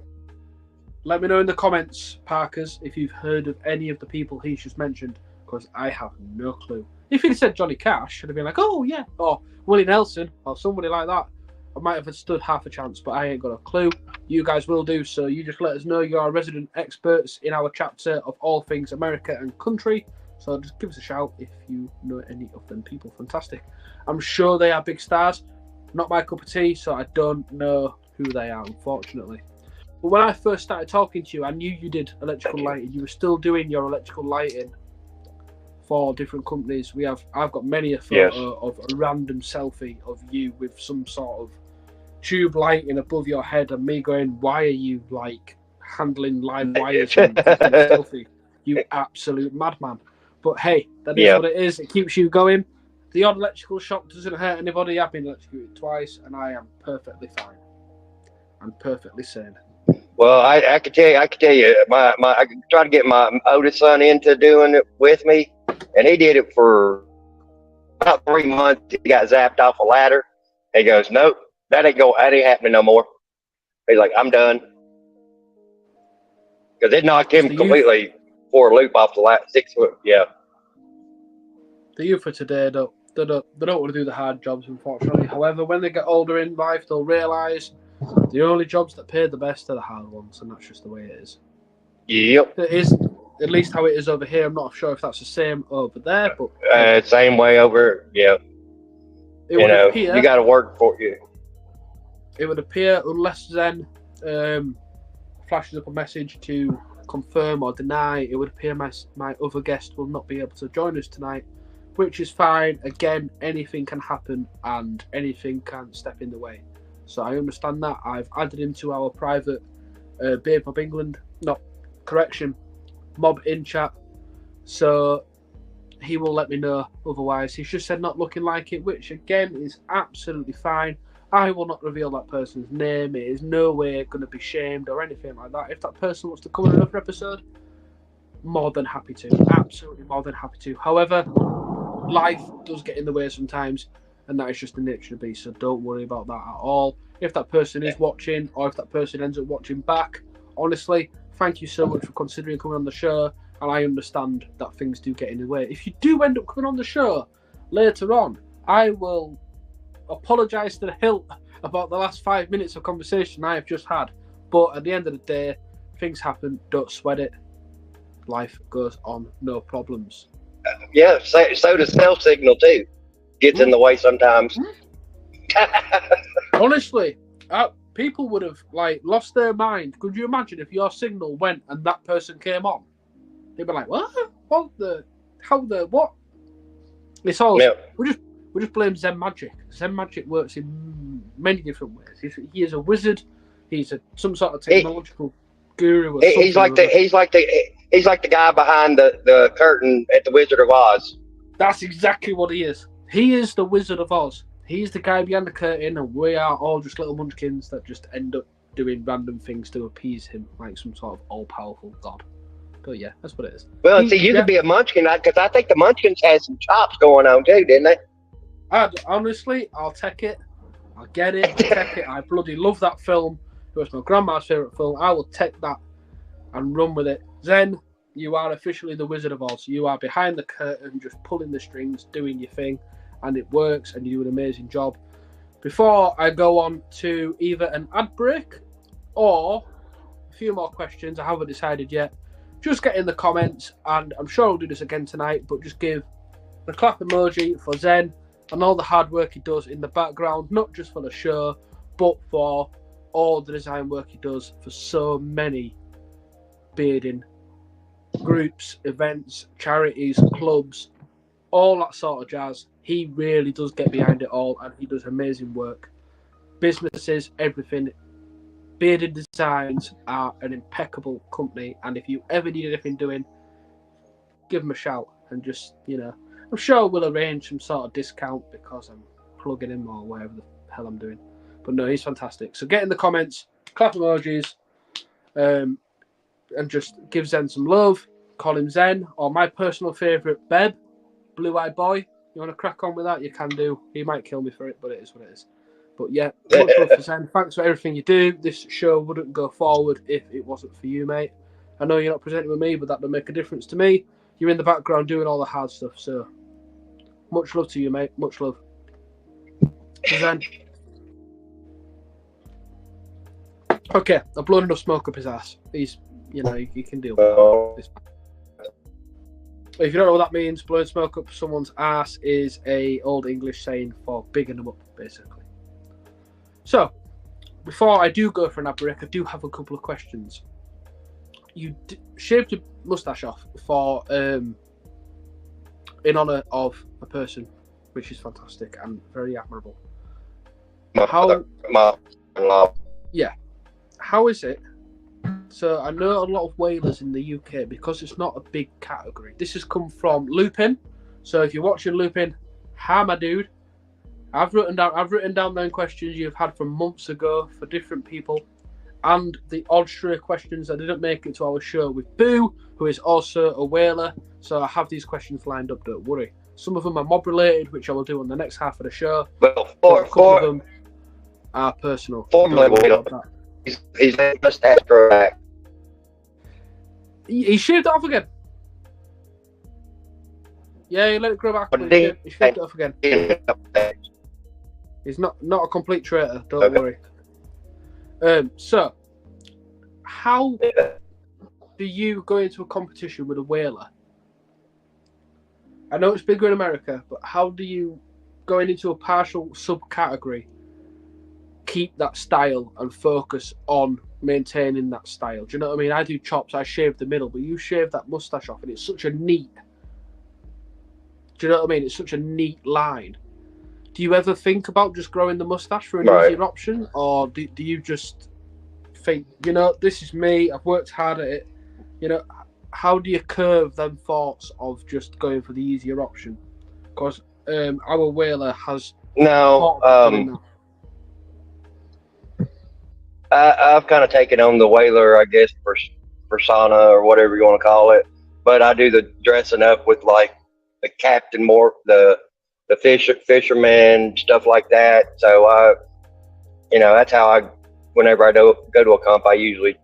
Let me know in the comments, Parkers, if you've heard of any of the people he's just mentioned, because I have no clue. If he'd said Johnny Cash, I'd have been like, oh yeah, or Willie Nelson, or somebody like that. I might have stood half a chance, but I ain't got a clue. You guys will do, so you just let us know you are resident experts in our chapter of all things America and country. So just give us a shout if you know any of them people. Fantastic. I'm sure they are big stars. Not my cup of tea, so I don't know who they are, unfortunately. But when I first started talking to you, I knew you did electrical lighting. You were still doing your electrical lighting for different companies. I've got many a photo of a random selfie of you with some sort of tube lighting above your head, and me going, "Why are you like handling live wires and taking a selfie? You absolute madman!" But hey, that is what it is. It keeps you going. The odd electrical shock doesn't hurt anybody. I've been electrocuted twice, and I am perfectly fine. I'm perfectly sane.
Well, I can tell you, I tried to get my oldest son into doing it with me, and he did it for about 3 months. He got zapped off a ladder. He goes, "Nope, that ain't happening no more." He's like, "I'm done," because it knocked him completely for a loop off the 6 foot. Yeah.
The youth of today don't want to do the hard jobs, unfortunately. However, when they get older in life, they'll realise the only jobs that pay the best are the hard ones, and that's just the way it is.
Yep.
It is, at least how it is over here. I'm not sure if that's the same over there, but
same way over. Yeah. You got to work for you.
It would appear, unless Zen flashes up a message to confirm or deny, it would appear my other guest will not be able to join us tonight, which is fine. Again, anything can happen and anything can step in the way. So I understand that. I've added him to our private Mobb England, Mobb Inn chat. So he will let me know otherwise. He's just said not looking like it, which again is absolutely fine. I will not reveal that person's name. It is no way going to be shamed or anything like that. If that person wants to come on another episode, more than happy to. Absolutely more than happy to. However, life does get in the way sometimes, and that is just the nature of the beast, so don't worry about that at all. If that person is watching, or if that person ends up watching back, honestly, thank you so much for considering coming on the show, and I understand that things do get in the way. If you do end up coming on the show later on, I will apologise to the hilt about the last 5 minutes of conversation I have just had, but at the end of the day, things happen, don't sweat it. Life goes on, no problems.
Yeah, so does cell signal too. Gets in the way sometimes.
Honestly, people would have lost their mind. Could you imagine if your signal went and that person came on? They'd be like, "What? What the? How the what?" It's all we just blame Zen Magic. Zen Magic works in many different ways. He is a wizard. He's some sort of technological guru.
He's like the guy behind the curtain at the Wizard of Oz.
That's exactly what he is. He is the Wizard of Oz. He's the guy behind the curtain, and we are all just little munchkins that just end up doing random things to appease him, like some sort of all-powerful god. But yeah, that's what it is.
Well, you could be a munchkin, because I think the munchkins had some chops going on too, didn't they?
Honestly, I'll take it. I'll get it. I'll take it. I bloody love that film. It was my grandma's favourite film. I will take that and run with it. Zen, you are officially the Wizard of Oz. You are behind the curtain, just pulling the strings, doing your thing, and it works, and you do an amazing job. Before I go on to either an ad break or a few more questions, I haven't decided yet, just get in the comments, and I'm sure I'll do this again tonight, but just give the clap emoji for Zen and all the hard work he does in the background, not just for the show, but for all the design work he does for so many bearding groups, events, charities, clubs, all that sort of jazz. He really does get behind it all, and he does amazing work. Businesses, everything. Bearded Designs are an impeccable company, and if you ever need anything doing, give him a shout, and just, I'm sure we'll arrange some sort of discount because I'm plugging him or whatever the hell I'm doing. But no, he's fantastic. So get in the comments, clap emojis, and just give Zen some love. Call him Zen, or my personal favourite, Beb, Blue-Eyed Boy. You want to crack on with that? You can do. He might kill me for it, but it is what it is. But yeah, much love for Zen. Thanks for everything you do. This show wouldn't go forward if it wasn't for you, mate. I know you're not presenting with me, but that don't make a difference to me. You're in the background doing all the hard stuff, so much love to you, mate. Much love. Zen. Okay, I've blown enough smoke up his ass. He's, you can deal with this. If you don't know what that means, blowing smoke up someone's ass is a old English saying for bigging them up, basically. So, before I do go for an ad break, I do have a couple of questions. You shaved your mustache off for in honor of a person, which is fantastic and very admirable. How is it? So I know a lot of whalers in the UK because it's not a big category. This has come from Lupin. So if you're watching Lupin, hi my dude. I've written down them questions you've had from months ago for different people, and the odd stray questions that didn't make it to our show with Boo, who is also a whaler. So I have these questions lined up. Don't worry. Some of them are mob related, which I will do on the next half of the show.
Well,
a couple of them are personal.
He's just after
he shaved it off again. Yeah, he let it grow back. He shaved it off again. He's not a complete traitor. Don't worry. So, how do you go into a competition with a whaler? I know it's bigger in America, but how do you, going into a partial subcategory, keep that style and focus on maintaining that style? Do you know what I mean? I do chops, I shave the middle, but you shave that mustache off, and it's such a neat. Do you know what I mean? It's such a neat line. Do you ever think about just growing the mustache for an easier option, or do you just think, you know, this is me, I've worked hard at it, you know? How do you curve them thoughts of just going for the easier option? Because our whaler has
I've kind of taken on the whaler, I guess, persona or whatever you want to call it. But I do the dressing up with like the captain, more the fisherman, stuff like that. So that's how whenever I go to a comp, I usually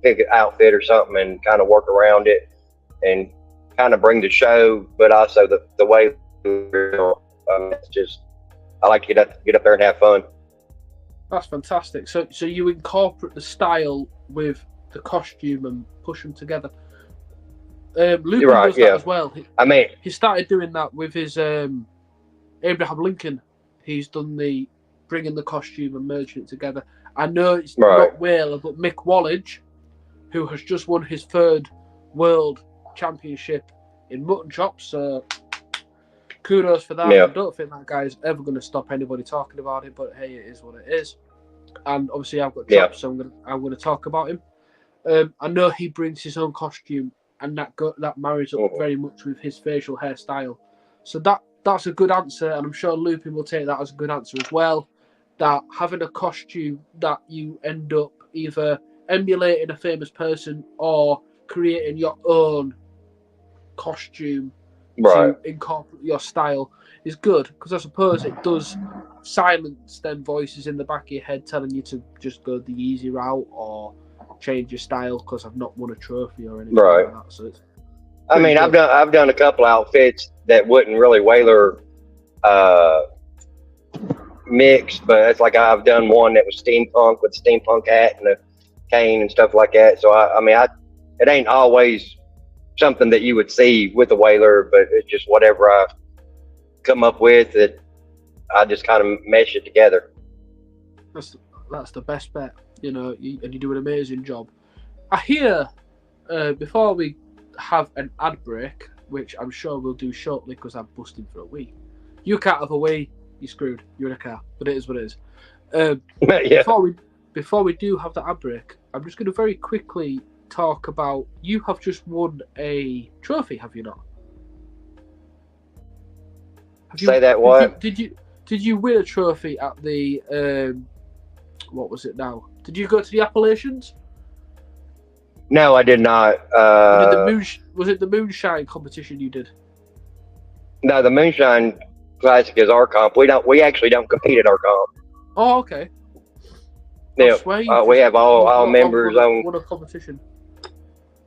pick an outfit or something and kind of work around it and kind of bring the show, but also the way it's just, I like to get up there and have fun.
That's fantastic. So you incorporate the style with the costume and push them together. Lupin does that as well. He started doing that with his Abraham Lincoln. He's done the bringing the costume and merging it together. I know it's not whaler, but Mick Wallage, who has just won his 3rd World Championship in mutton chops. So kudos for that. I don't think that guy's ever going to stop anybody talking about it, but hey, it is what it is. And obviously I've got chops, so I'm going to talk about him. I know he brings his own costume, and that marries up very much with his facial hairstyle. So that's a good answer, and I'm sure Lupin will take that as a good answer as well. That having a costume that you end up either emulating a famous person or creating your own costume to incorporate your style is good, because I suppose it does silence them voices in the back of your head telling you to just go the easy route or change your style because I've not won a trophy or anything like that. So it's
I've done a couple outfits that wouldn't really whaler mix, but it's like I've done one that was steampunk with a steampunk hat and a cane and stuff like that. So it ain't always something that you would see with a whaler, but it's just whatever I come up with, that I just kind of mesh it together.
That's the best bet, you know, and you do an amazing job. I hear, before we have an ad break, which I'm sure we'll do shortly because I'm busting for a wee. You can't have a wee, you're screwed. You're in a car, but it is what it is. Before we do have the ad break, I'm just going to very quickly talk about, you have just won a trophy, have you not?
Say that what?
Did you win a trophy at the what was it now? Did you go to the Appalachians?
No, I did not.
Was it the moonshine competition you did?
No, the moonshine classic is our comp. We actually don't compete at our comp.
Oh, okay.
Yeah, we have all members on
what a competition.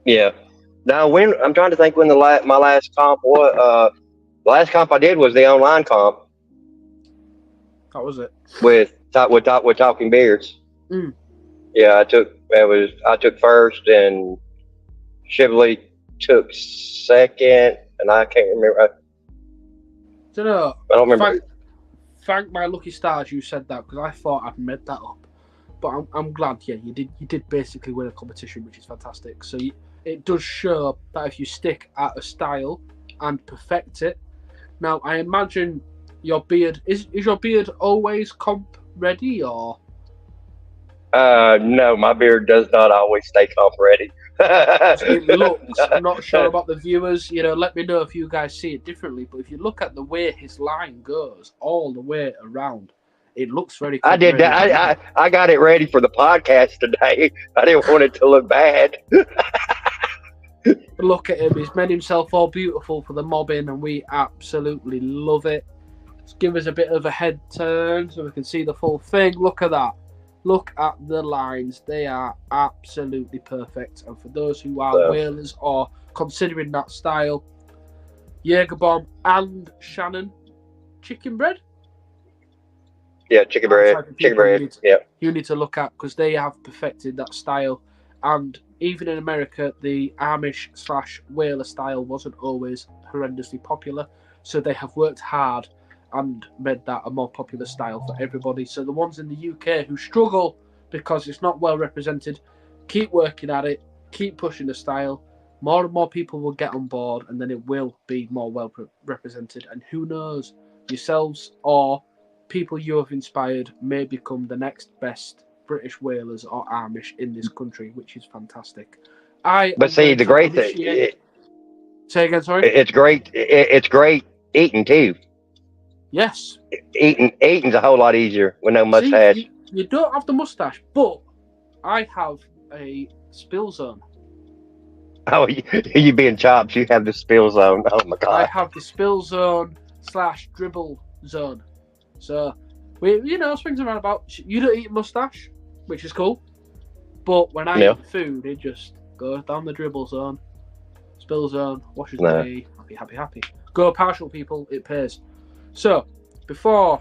Yeah. Now, I'm trying to think when my last comp was. The last comp I did was the online comp.
How was it?
With Talking Beards.
Mm.
Yeah, I took first, and Shively took second, and I can't remember. I don't remember.
Thank my lucky stars you said that, because I thought I'd made that up. But I'm glad, yeah, you did basically win a competition, which is fantastic. So it does show that if you stick at a style and perfect it. Now, I imagine your beard is your beard always comp ready, or
No, my beard does not always stay comp ready.
it looks? I'm not sure about the viewers. Let me know if you guys see it differently. But if you look at the way his line goes all the way around, it looks very
I
comp
did
ready.
that. I got it ready for the podcast today. I didn't want it to look bad.
Look at him. He's made himself all beautiful for the Mobb Inn, and we absolutely love it. Let's give us a bit of a head turn so we can see the full thing. Look at that. Look at the lines. They are absolutely perfect. And for those who are whalers or considering that style, Jaeger Bomb and Shannon, chicken bread?
Yeah, chicken bread. Chicken bread.
You need to look at, because they have perfected that style. And even in America, the Amish/whaler style wasn't always horrendously popular. So they have worked hard and made that a more popular style for everybody. So the ones in the UK who struggle because it's not well represented, keep working at it, keep pushing the style. More and more people will get on board, and then it will be more well represented. And who knows, yourselves or people you have inspired may become the next best British whalers or Amish in this country, which is fantastic.
But see, the great thing.
Say again, sorry.
It's great. It's great eating too.
Yes.
Eating's a whole lot easier with no mustache.
See, you don't have the mustache, but I have a spill zone.
Oh, you being chops, you have the spill zone. Oh my god.
I have the spill zone / dribble zone. So swings around about. You don't eat mustache, which is cool. But when I eat food, it just goes down the dribble zone, spill zone, washes away. Happy. Go partial, people. It pays. So, before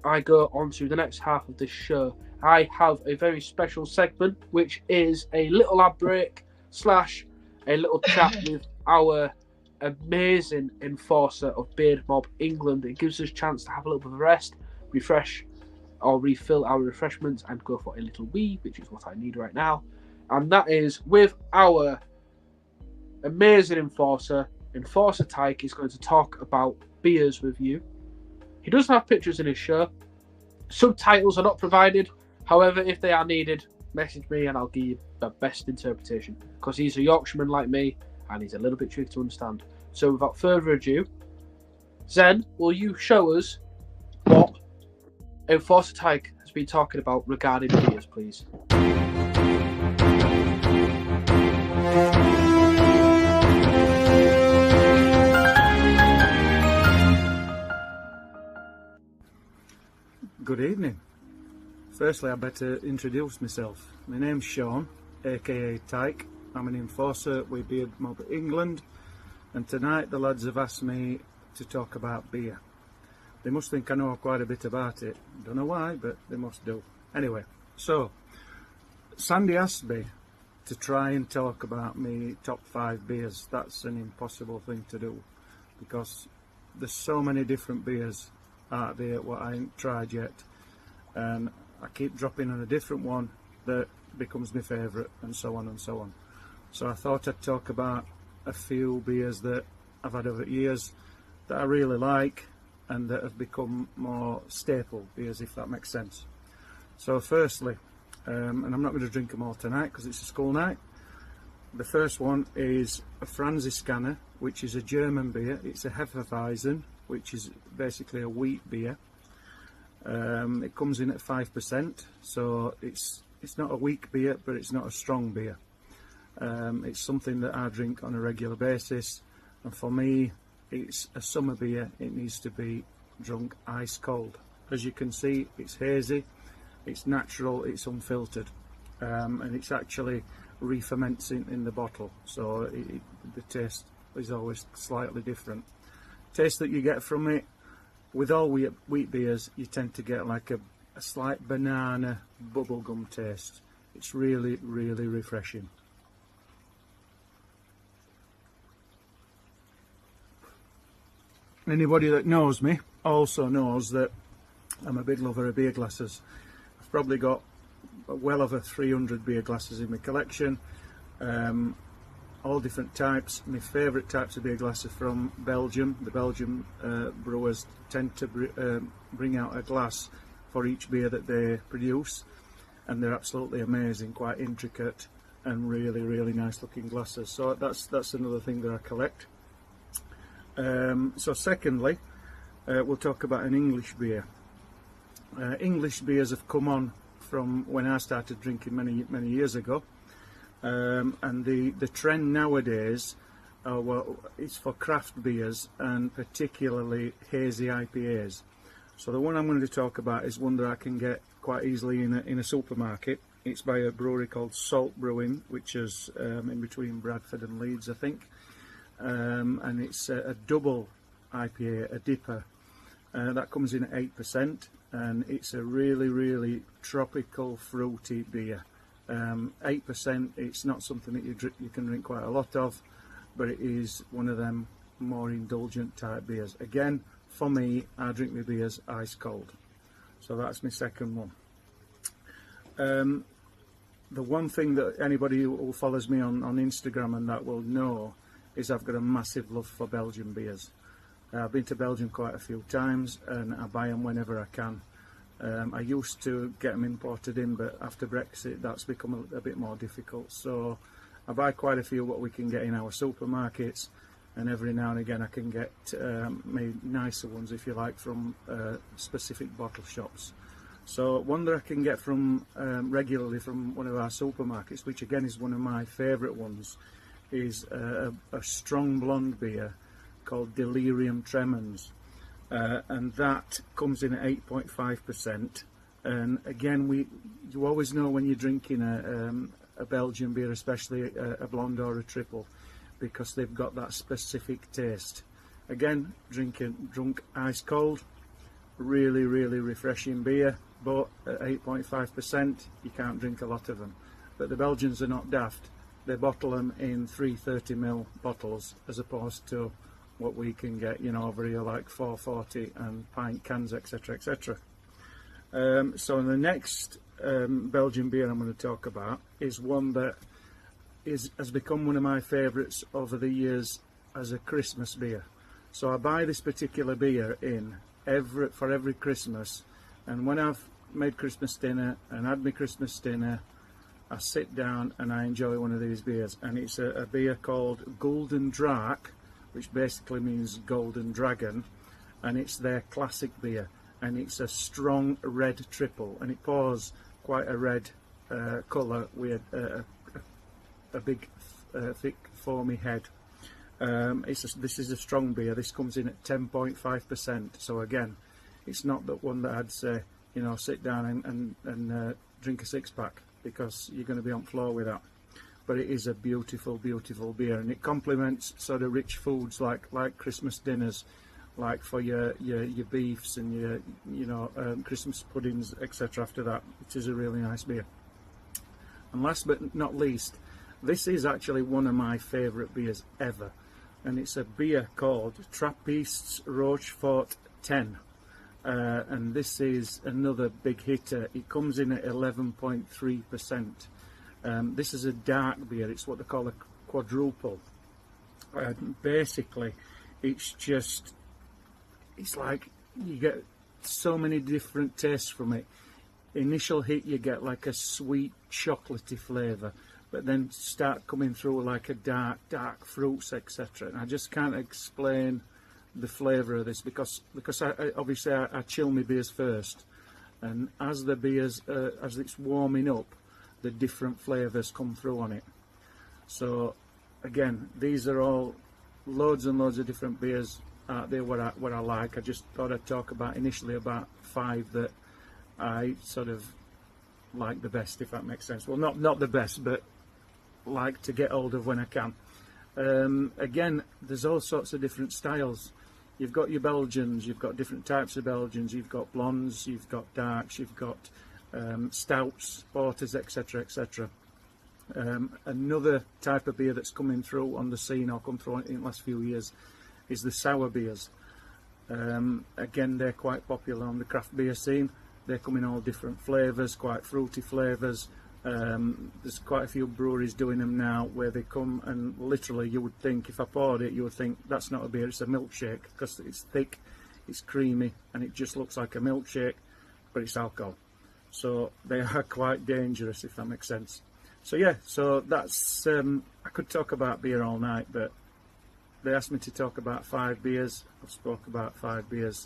I go on to the next half of this show, I have a very special segment, which is a little ad break / a little chat with our amazing enforcer of Beard Mob England. It gives us a chance to have a little bit of a rest, refresh or refill our refreshments, and go for a little wee, which is what I need right now. And that is with our amazing enforcer. Enforcer Tyke is going to talk about beers with you. He doesn't have pictures in his show. Subtitles are not provided. However, if they are needed, message me and I'll give you the best interpretation, because he's a Yorkshireman like me and he's a little bit tricky to understand. So without further ado, Zen, will you show us what Enforcer Tyke has been talking about regarding beers, please?
Good evening. Firstly, I better introduce myself. My name's Sean, aka Tyke. I'm an enforcer with Beard Mob England, and tonight the lads have asked me to talk about beer. They must think I know quite a bit about it. Don't know why, but they must do. Anyway, so Sandy asked me to try and talk about me top 5 beers. That's an impossible thing to do, because there's so many different beers out there what I ain't tried yet, and I keep dropping on a different one that becomes my favourite, and so on and so on. So I thought I'd talk about a few beers that I've had over the years that I really like and that have become more staple beers, if that makes sense. So firstly, and I'm not going to drink them all tonight because it's a school night. The first one is a Franziskaner, which is a German beer. It's a Hefeweizen, which is basically a wheat beer. It comes in at 5%, so it's not a weak beer, but it's not a strong beer. It's something that I drink on a regular basis, and for me, it's a summer beer. It needs to be drunk ice cold. As you can see, it's hazy, it's natural, it's unfiltered, and it's actually re-ferments in the bottle, so the taste is always slightly different. Taste that you get from it, with all wheat beers, you tend to get like a slight banana bubblegum taste. It's really, really refreshing. Anybody that knows me also knows that I'm a big lover of beer glasses. I've probably got well over 300 beer glasses in my collection, all different types. My favourite types of beer glasses from Belgium. The Belgian brewers tend to bring out a glass for each beer that they produce, and they're absolutely amazing, quite intricate and really, really nice looking glasses. So that's another thing that I collect. So secondly, we'll talk about an English beer. English beers have come on from when I started drinking many years ago, and the trend nowadays, well, it's for craft beers and particularly hazy IPAs. So the one I'm going to talk about is one that I can get quite easily in a supermarket. It's by a brewery called Salt Brewing, which is in between Bradford and Leeds, I think, and it's a double IPA, a dipper. That comes in at 8%, and it's a really, really tropical, fruity beer. 8%, it's not something that you can drink quite a lot of, but it is one of them more indulgent type beers. Again, for me, I drink my beers ice cold. So that's my second one. The one thing that anybody who follows me on Instagram and that will know is I've got a massive love for Belgian beers. I've been to Belgium quite a few times, and I buy them whenever I can. I used to get them imported in, but after Brexit that's become a bit more difficult. So I buy quite a few what we can get in our supermarkets, and every now and again I can get maybe nicer ones, if you like, from specific bottle shops. So one that I can get from regularly from one of our supermarkets, which again is one of my favourite ones, is a strong blonde beer called Delirium Tremens, and that comes in at 8.5%. And again, you always know when you're drinking a Belgian beer, especially a blonde or a triple, because they've got that specific taste. Again, drunk ice cold, really, really refreshing beer, but at 8.5% you can't drink a lot of them. But the Belgians are not daft. They bottle them in 330ml bottles as opposed to what we can get, you know, over here, like 440 and pint cans, etc, etc. So the next Belgian beer I'm going to talk about is one that has become one of my favourites over the years as a Christmas beer. So I buy this particular beer in for every Christmas, and when I've made Christmas dinner and had my Christmas dinner, I sit down and I enjoy one of these beers, and it's a beer called Golden Draak, which basically means golden dragon, and it's their classic beer, and it's a strong red triple, and it pours quite a red colour with a big thick foamy head. This is a strong beer. This comes in at 10.5%, so again, it's not that one that I'd say, you know, sit down and drink a six-pack, because you're going to be on floor with that. But it is a beautiful, beautiful beer, and it complements sort of rich foods like Christmas dinners, like for your beefs and your Christmas puddings, etc. After that, it is a really nice beer. And last but not least, this is actually one of my favourite beers ever, and it's a beer called Trappistes Rochefort 10. And this is another big hitter. It comes in at 11.3%. This is a dark beer. It's what they call a quadruple. Basically, it's like you get so many different tastes from it. Initial hit, you get like a sweet chocolatey flavour, but then start coming through like a dark fruits, etc. And I just can't explain the flavour of this, because I chill my beers first, and as the beers as it's warming up, the different flavours come through on it. So again, these are all loads and loads of different beers out there what I like. I just thought I'd talk about initially about 5 that I sort of like the best, if that makes sense. Well, not the best, but like to get hold of when I can. Again, there's all sorts of different styles. You've got your Belgians, you've got different types of Belgians, you've got blondes, you've got darks, you've got stouts, porters, etc, etc. Another type of beer that's coming through on the scene, or come through in the last few years, is the sour beers. Again, they're quite popular on the craft beer scene. They come in all different flavours, quite fruity flavours. There's quite a few breweries doing them now where they come and literally you would think, if I poured it, you would think that's not a beer, it's a milkshake, because it's thick, it's creamy, and it just looks like a milkshake, but it's alcohol. So they are quite dangerous, if that makes sense. So yeah, so that's, I could talk about beer all night, but they asked me to talk about 5 beers. I've spoke about 5 beers,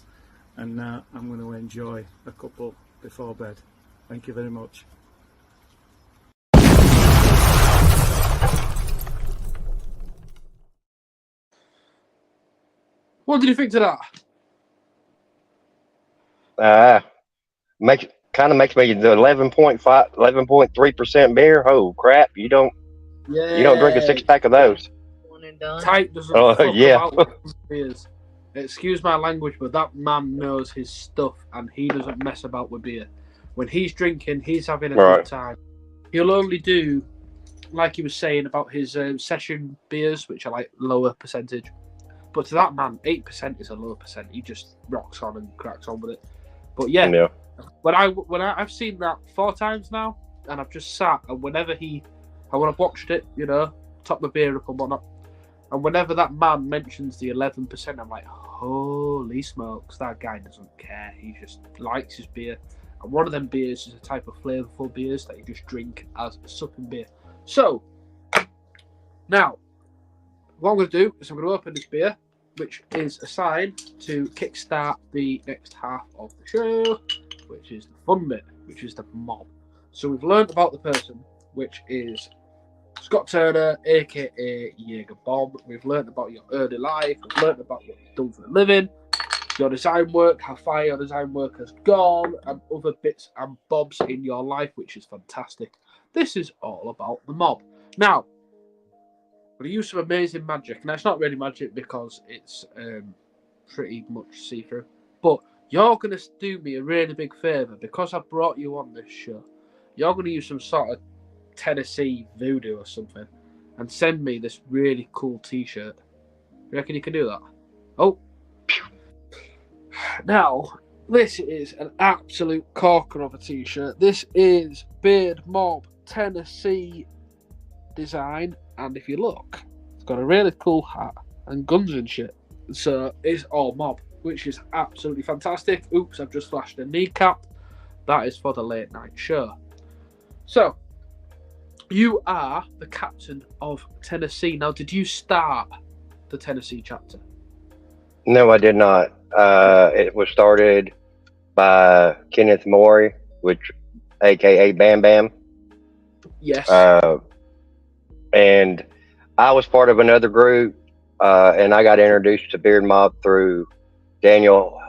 and now I'm going to enjoy a couple before bed. Thank you very much.
What did you think to that?
Makes me the 11.3% beer. Oh crap! You don't drink a 6-pack of those.
One and done.
Tyke doesn't
Oh,
fuck
yeah.
about with beers. Excuse my language, but that man knows his stuff, and he doesn't mess about with beer. When he's drinking, he's having a
Right.
good time. He'll only do, like he was saying about his session beers, which are like lower percentage. But to that man, 8% is a low percent. He just rocks on and cracks on with it. But yeah, when I've seen that 4 times now, and I've just sat, and when I've watched it, top my beer up and whatnot, and whenever that man mentions the 11%, I'm like, holy smokes, that guy doesn't care. He just likes his beer. And one of them beers is a type of flavourful beers that you just drink as a supping beer. So, now, what I'm going to do is I'm going to open this beer, which is a sign to kickstart the next half of the show, which is the fun bit, which is the mob. So we've learned about the person, which is Scott Turner, aka Jaeger Bomb. We've learned about your early life. We've learned about what you've done for a living, your design work, how far your design work has gone, and other bits and bobs in your life, which is fantastic. This is all about the mob. Now, I'm going to use some amazing magic. Now, it's not really magic because it's pretty much see-through. But you're going to do me a really big favour. Because I brought you on this show, you're going to use some sort of Tennessee voodoo or something and send me this really cool T-shirt. You reckon you can do that? Oh. Now, this is an absolute corker of a T-shirt. This is Beard Mob Tennessee design. And if you look, it's got a really cool hat and guns and shit. So it's all mob, which is absolutely fantastic. Oops, I've just flashed a kneecap. That is for the late night show. So, you are the captain of Tennessee. Now, did you start the Tennessee chapter?
No, I did not. It was started by Kenneth Morey, aka Bam Bam.
Yes.
And I was part of another group, and I got introduced to Beard Mob through Daniel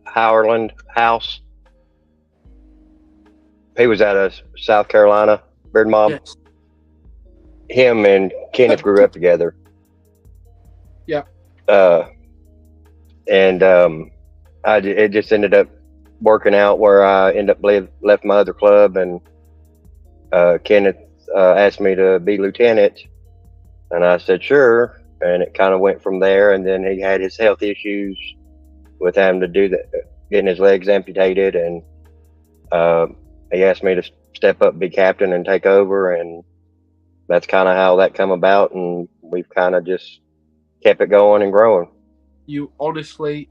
Howerland House. He was out of South Carolina, Beard Mob.
Yes.
Him and Kenneth grew up together.
Yeah.
It just ended up working out where I ended up left my other club, and Kenneth asked me to be lieutenant, and I said sure, and it kind of went from there. And then he had his health issues with having to do that, getting his legs amputated, and he asked me to step up, be captain, and take over, and that's kind of how that come about, and we've kind of just kept it going and growing.
You honestly,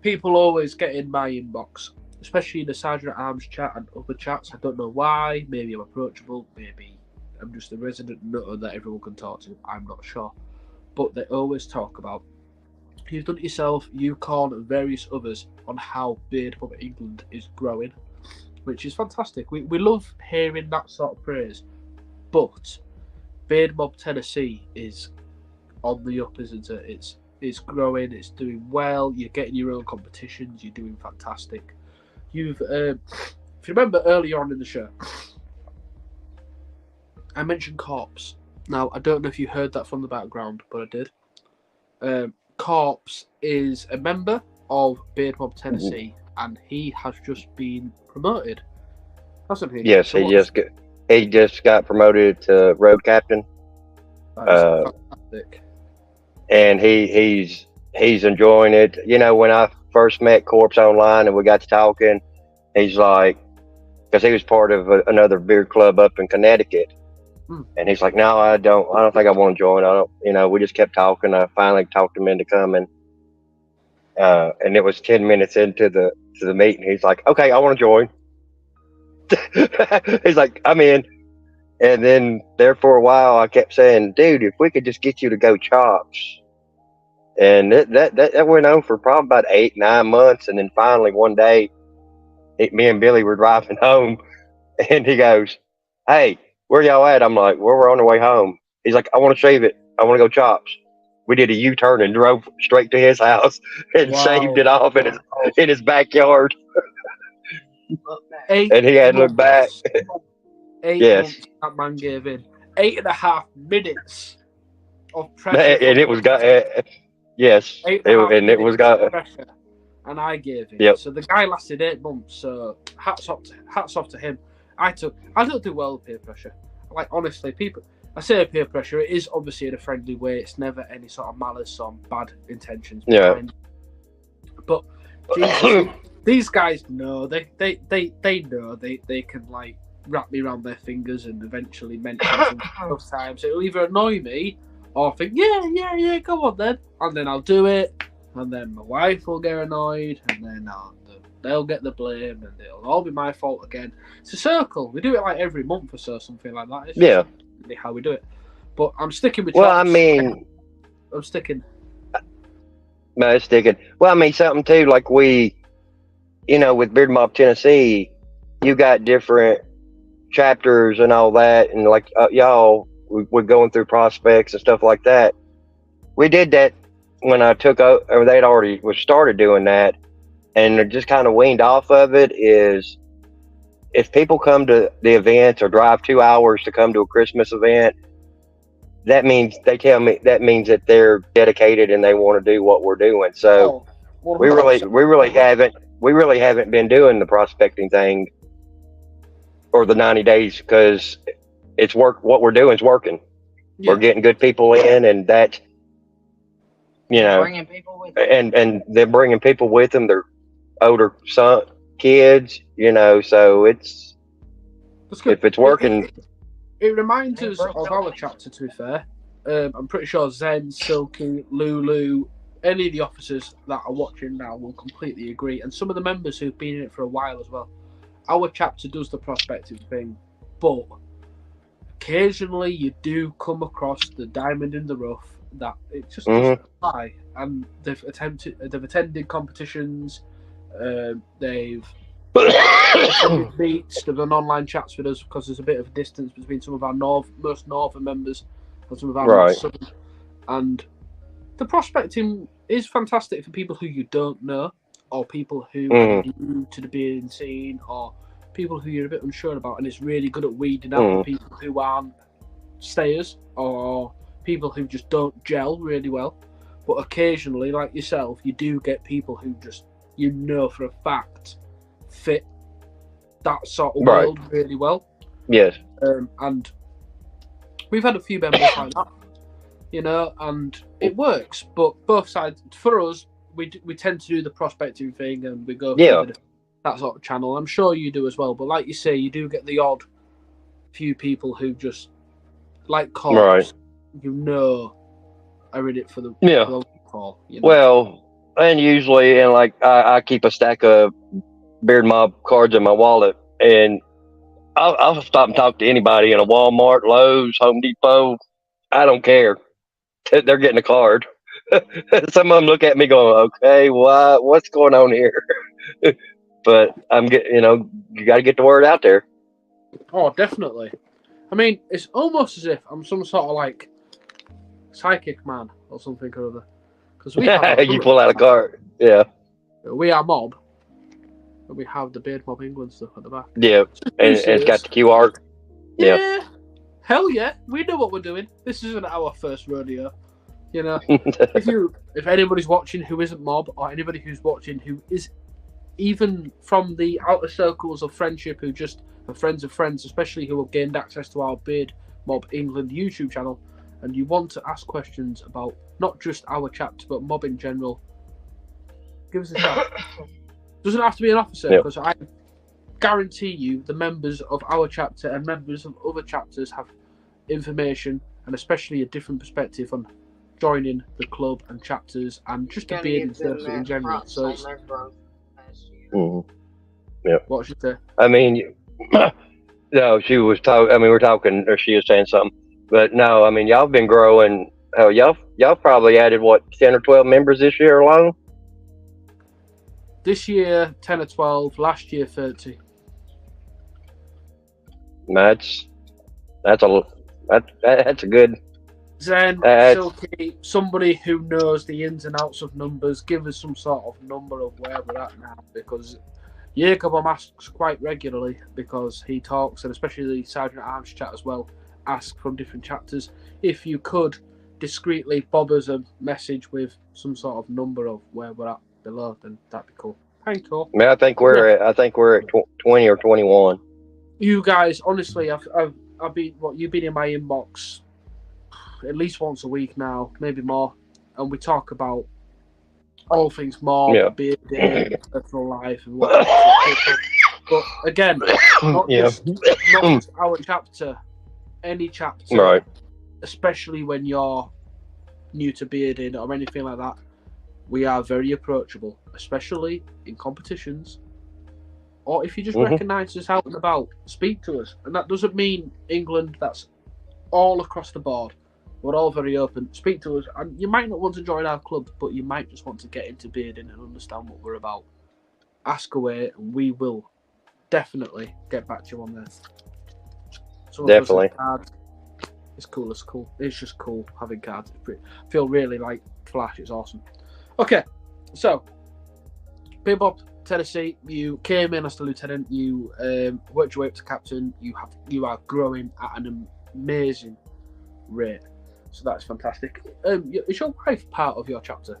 people always get in my inbox, especially in the Sergeant at Arms chat and other chats. I don't know why. Maybe I'm approachable. Maybe I'm just a resident nutter that everyone can talk to. I'm not sure. But they always talk about, you've done it yourself, Yukon, and various others, on how Beard Mob England is growing, which is fantastic. We love hearing that sort of praise. But Beard Mob Tennessee is on the up, isn't it? It's growing, it's doing well, you're getting your own competitions, you're doing fantastic. You've, if you remember earlier on in the show, I mentioned Corpse. Now, I don't know if you heard that from the background, but I did. Corpse is a member of Beard Mob Tennessee, and he has just been promoted, hasn't he?
Yes,
So
he just got promoted to road captain.
that is fantastic.
And he's enjoying it. When I first met Corpse online and we got to talking, he's like, because he was part of another beard club up in Connecticut. And he's like, no, I don't think I want to join. I don't, we just kept talking. I finally talked him into coming. And it was 10 minutes into the meeting. He's like, okay, I want to join. He's like, I'm in. And then there for a while, I kept saying, dude, if we could just get you to go chops. And that went on for probably about 8-9 months. And then finally one day, me and Billy were driving home and he goes, hey, where y'all at? I'm like, well, we're on the way home. He's like, I want to shave it. I want to go chops. We did a U-turn and drove straight to his house and shaved it off in his backyard. And he had to look back.
8 months that man gave in. 8.5 minutes of pressure.
And it was yes. It was
pressure. And I gave in.
Yep.
So the guy lasted 8 months. So hats off to him. I don't do well with peer pressure. Like, honestly, I say peer pressure, it is obviously in a friendly way. It's never any sort of malice or bad intentions behind. But Jesus, these guys know they know they can like wrap me around their fingers and eventually mention some tough times. It'll either annoy me or think, yeah, go on then, and then I'll do it, and then my wife will get annoyed, and then they'll get the blame, and it'll all be my fault again. It's a circle. We do it like every month or so, something like that. It's just really how we do it. But I'm sticking with chops.
Well, I mean,
I'm sticking.
No, it's sticking. Well, I mean, something too, like with Beard Mob Tennessee, you got different chapters and all that, and like y'all, we're going through prospects and stuff like that. We did that when I took over, or they'd already started doing that. And just kind of weaned off of it is if people come to the events or drive 2 hours to come to a Christmas event, that means that they're dedicated and they want to do what we're doing. So we really haven't been doing the prospecting thing or the 90 days because it's work. What we're doing is working. Yeah. We're getting good people in, and that,
bringing people with them.
and they're bringing people with them. They're older kids, so it's if it's working.
It reminds us of our chapter, to be fair. I'm pretty sure Zen, Silky, Lulu, any of the officers that are watching now will completely agree, and some of the members who've been in it for a while as well. Our chapter does the prospecting thing, but occasionally you do come across the diamond in the rough that it just doesn't apply, and they've attended competitions. They've meets, they've done online chats with us because there's a bit of a distance between some of our most northern members and some of our most southern. And the prospecting is fantastic for people who you don't know, or people who are new to the being scene, or people who you're a bit unsure about, and it's really good at weeding out the people who aren't stayers or people who just don't gel really well. But occasionally, like yourself, you do get people who just for a fact fit that sort of world really well.
Yes.
And we've had a few members like that, and it works. But both sides, for us, we tend to do the prospecting thing, and we go through that sort of channel. I'm sure you do as well. But like you say, you do get the odd few people who just like calls, are in it for the call.
Well. And usually, I keep a stack of Beard Mob cards in my wallet, and I'll stop and talk to anybody in a Walmart, Lowe's, Home Depot. I don't care. They're getting a card. Some of them look at me going, "Okay, what's going on here?" But I'm you got to get the word out there.
Oh, definitely. I mean, it's almost as if I'm some sort of like psychic man or something or other.
You pull out a card. Yeah.
We are Mob. And we have the Beard Mob England stuff at the back.
Yeah. And it's got the QR.
Yeah. Hell yeah. We know what we're doing. This isn't our first rodeo. If anybody's watching who isn't Mob, or anybody who's watching who is even from the outer circles of friendship, who just are friends of friends, especially who have gained access to our Beard Mob England YouTube channel, and you want to ask questions about not just our chapter but Mob in general, Give us a shout. Doesn't have to be an officer,
Yep.
because I guarantee you the members of our chapter and members of other chapters have information and especially a different perspective on joining the club and chapters and just the
Gonna
bearding
give them
circuit in general.
props
So
on
it's,
their growth last year.
Mm-hmm.
what should I say?
I mean, no, she was talking. I mean, we're talking, or she was saying something. But no, I mean, y'all been growing. Oh, y'all probably added what 10 or 12 members this year alone.
This year 10 or 12, last year 30.
That's a good.
Zen,
That's-
Silky, somebody who knows the ins and outs of numbers, give us some sort of number of where we're at now, because Jacob asks quite regularly, because he talks, and especially the Sergeant at Arms chat as well, ask from different chapters. If you could discreetly bob us a message with some sort of number of where we're at below, then that'd be cool. Thank you.
I mean, I think we're at 20 or 21.
You guys, honestly, I've been you've been in my inbox at least once a week now, maybe more, and we talk about all things more,
Yeah.
bearding, personal life, and whatnot. But again, not
Yeah.
just our chapter, any chapter,
Right.
especially when you're new to bearding or anything like that, we are very approachable, especially in competitions. Or if you just
Mhm.
recognise us out and about, speak to us. And that doesn't mean England, that's all across the board. We're all very open. Speak to us. And you might not want to join our club, but you might just want to get into bearding and understand what we're about. Ask away, and we will definitely get back to you on this.
Definitely.
Cards. It's cool. It's cool. It's just cool having cards. I feel really like Flash. It's awesome. Okay, so Big Bob, Tennessee, you came in as the lieutenant. You worked your way up to captain. You are growing at an amazing rate. So that's fantastic. Is your wife part of your chapter?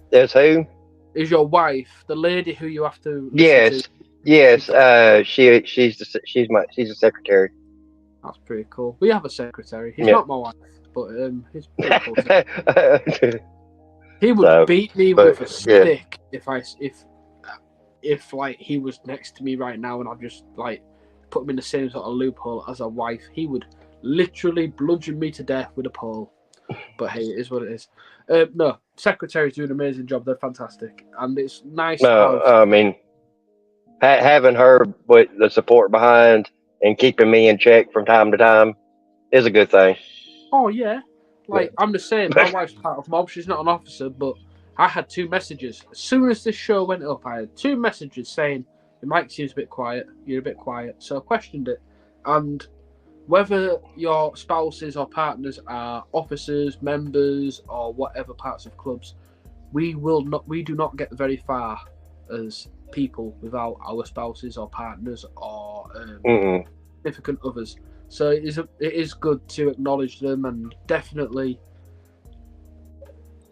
There's who?
Is your wife the lady who you have to?
Yes.
To?
Yes. She's a secretary.
That's pretty cool. We have a secretary. He's
Yeah.
not my wife, but he's pretty cool too. He would
So,
beat me
but,
with a stick if like he was next to me right now and I just like put him in the same sort of loophole as a wife. He would literally bludgeon me to death with a pole. But hey, it is what it is. No, secretaries do an amazing job. They're fantastic, and it's nice.
No, I mean, having her with the support behind and keeping me in check from time to time is a good thing.
Oh yeah, like I'm the same. My wife's part of Mob. She's not an officer, but I had 2 messages as soon as this show went up. I had 2 messages saying your mic seems a bit quiet. You're a bit quiet. So I questioned it, and whether your spouses or partners are officers, members, or whatever parts of clubs, we do not get very far as people without our spouses or partners or significant others. So it is good to acknowledge them and definitely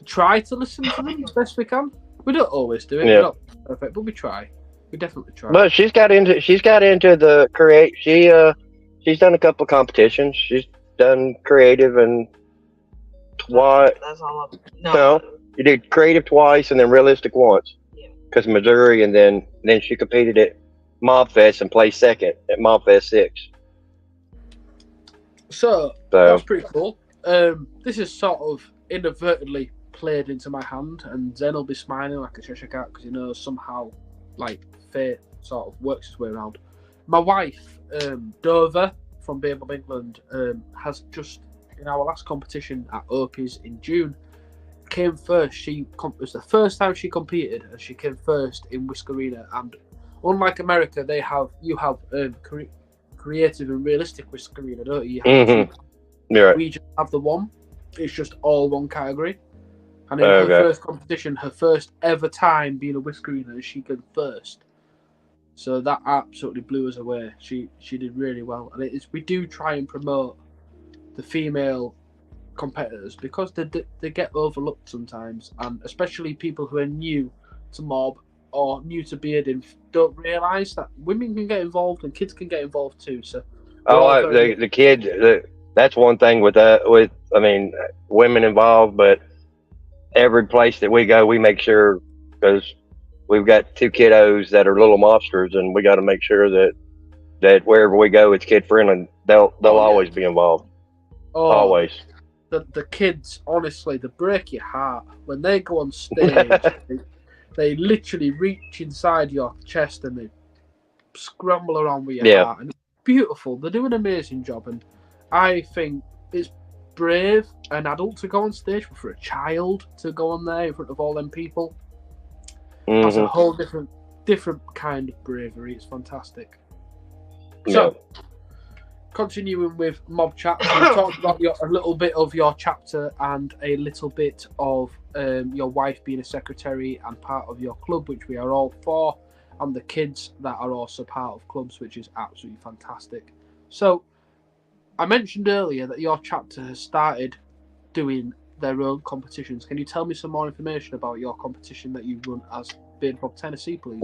try to listen to them as best we can. We don't always do it.
Yeah.
We're not perfect, but we try. We definitely try.
But she's got into the create. She's done a couple of competitions. She's done creative and twice.
That's all.
No, you did creative twice and then realistic once.
Yeah.
Because Missouri, and then she competed at Mob Fest and placed second at Mob Fest 6.
So that's pretty cool. This is sort of inadvertently played into my hand, and Zen will be smiling like a Cheshire cat because he knows somehow, like, fate sort of works its way around. My wife, Dover from Beer Bob England, has just in our last competition at Opie's in June came first. It was the first time she competed, and she came first in Whiskerina. And unlike America, you have creative and realistic Whiskerina, don't you?
Right.
We just have the one. It's just all one category. And in her first competition, her first ever time being a Whiskerina, she came first. So that absolutely blew us away. She did really well, and we do try and promote the female competitors because they get overlooked sometimes, and especially people who are new to Mob or new to bearding don't realise that women can get involved and kids can get involved too. So
the kids. That's one thing with women involved, but every place that we go, we make sure because we've got two kiddos that are little monsters, and we got to make sure that wherever we go, it's kid friendly. They'll always be involved.
Oh,
Always.
The kids, honestly, they break your heart when they go on stage. they literally reach inside your chest and they scramble around with your heart, and it's beautiful. They do an amazing job, and I think it's brave an adult to go on stage, but for a child to go on there in front of all them people, that's a whole different kind of bravery. It's fantastic. So, continuing with Mob Chat, we talked about a little bit of your chapter and a little bit of your wife being a secretary and part of your club, which we are all for, and the kids that are also part of clubs, which is absolutely fantastic. So, I mentioned earlier that your chapter has started doing their own competitions. Can you tell me some more information about your competition that you run as Beard Pub Tennessee, please?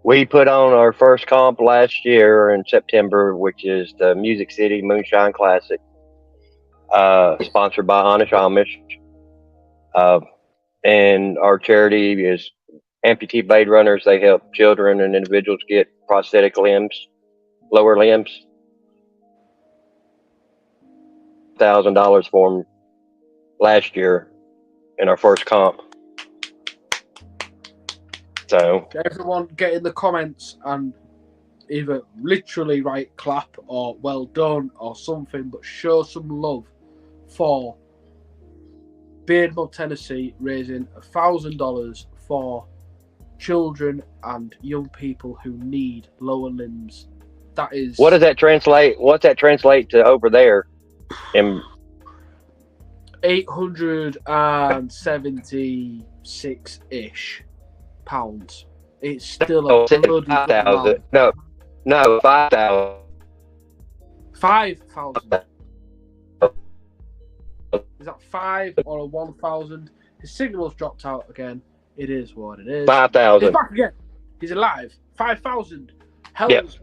We put on our first comp last year in September, which is the Music City Moonshine Classic, sponsored by Amish Amish. And our charity is Amputee Blade Runners. They help children and individuals get prosthetic limbs, lower limbs. $1,000 for them last year in our first comp. So
everyone get in the comments and either literally write clap or well done or something, but show some love for Beard Pub Tennessee raising $1,000 for children and young people who need lower limbs. That is.
What does that translate? What's that translate to over there? In
876-ish pounds. It's still a bloody
5,000. No, 5,000.
5,000. Is that 5 or a 1,000? His signal's dropped out again. It is what it is.
5,000.
He's back again. He's alive. 5,000. Hell's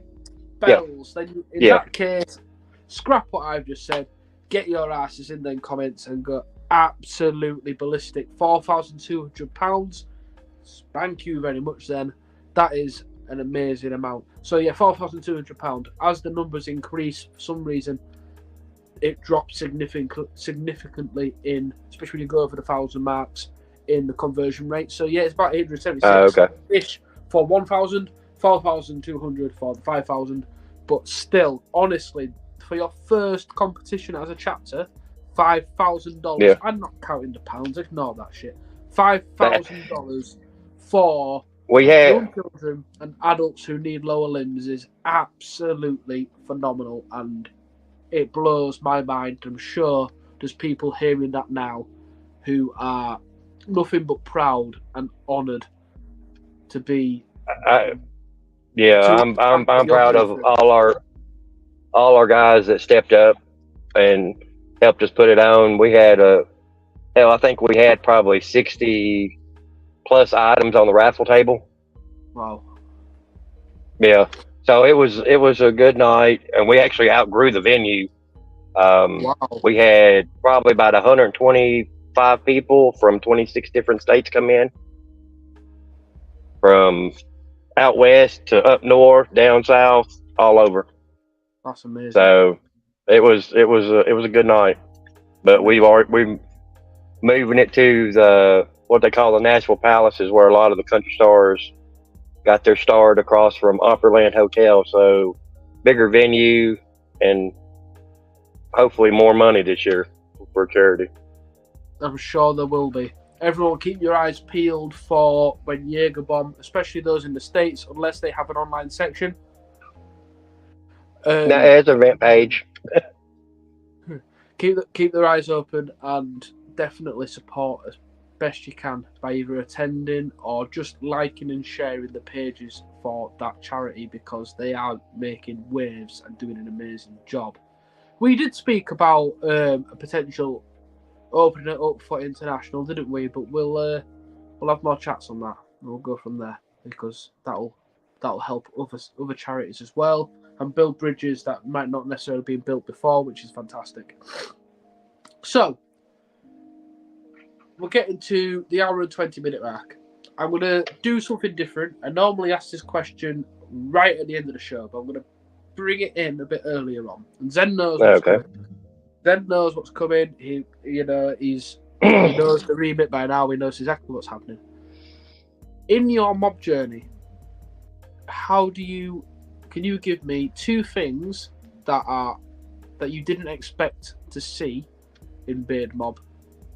bells. Then in that case, scrap what I've just said. Get your asses in them comments and go absolutely ballistic. £4,200. Thank you very much then. That is an amazing amount. So yeah, £4,200. As the numbers increase, for some reason, it drops significantly in, especially when you go over the 1,000 marks in the conversion rate. So yeah, it's about 876-ish for 1,000, 4,200 for the 5,000. But still, honestly, for your first competition as a chapter, $5,000. Yeah. I'm not counting the pounds. Ignore that shit. $5,000 for young children and adults who need lower limbs is absolutely phenomenal, and it blows my mind. I'm sure there's people hearing that now who are nothing but proud and honoured to be. I'm
proud of all our guys that stepped up and helped us put it on. We had I think we had probably 60 plus items on the raffle table.
Wow.
Yeah. So it was a good night, and we actually outgrew the venue. Wow. We had probably about 125 people from 26 different states come in, from out west to up north, down south, all over.
That's amazing.
So it was a good night, but we're moving it to the what they call the Nashville Palaces, where a lot of the country stars got their start across from Opryland Hotel. So bigger venue and hopefully more money this year for charity.
I'm sure there will be. Everyone keep your eyes peeled for when Jaeger Bomb, especially those in the States, unless they have an online section.
Now, there's an event page.
keep their eyes open and definitely support as best you can by either attending or just liking and sharing the pages for that charity, because they are making waves and doing an amazing job. We did speak about a potential opening it up for international, didn't we? But we'll have more chats on that. We'll go from there, because that'll help other charities as well and build bridges that might not necessarily be built before, which is fantastic. So we're getting to the hour and 20-minute mark. I'm going to do something different. I normally ask this question right at the end of the show, but I'm going to bring it in a bit earlier on. And Zen knows what's coming. Zen knows what's coming. He knows the remit by now. He knows exactly what's happening. In your mob journey, can you give me 2 things that you didn't expect to see in Beard Mob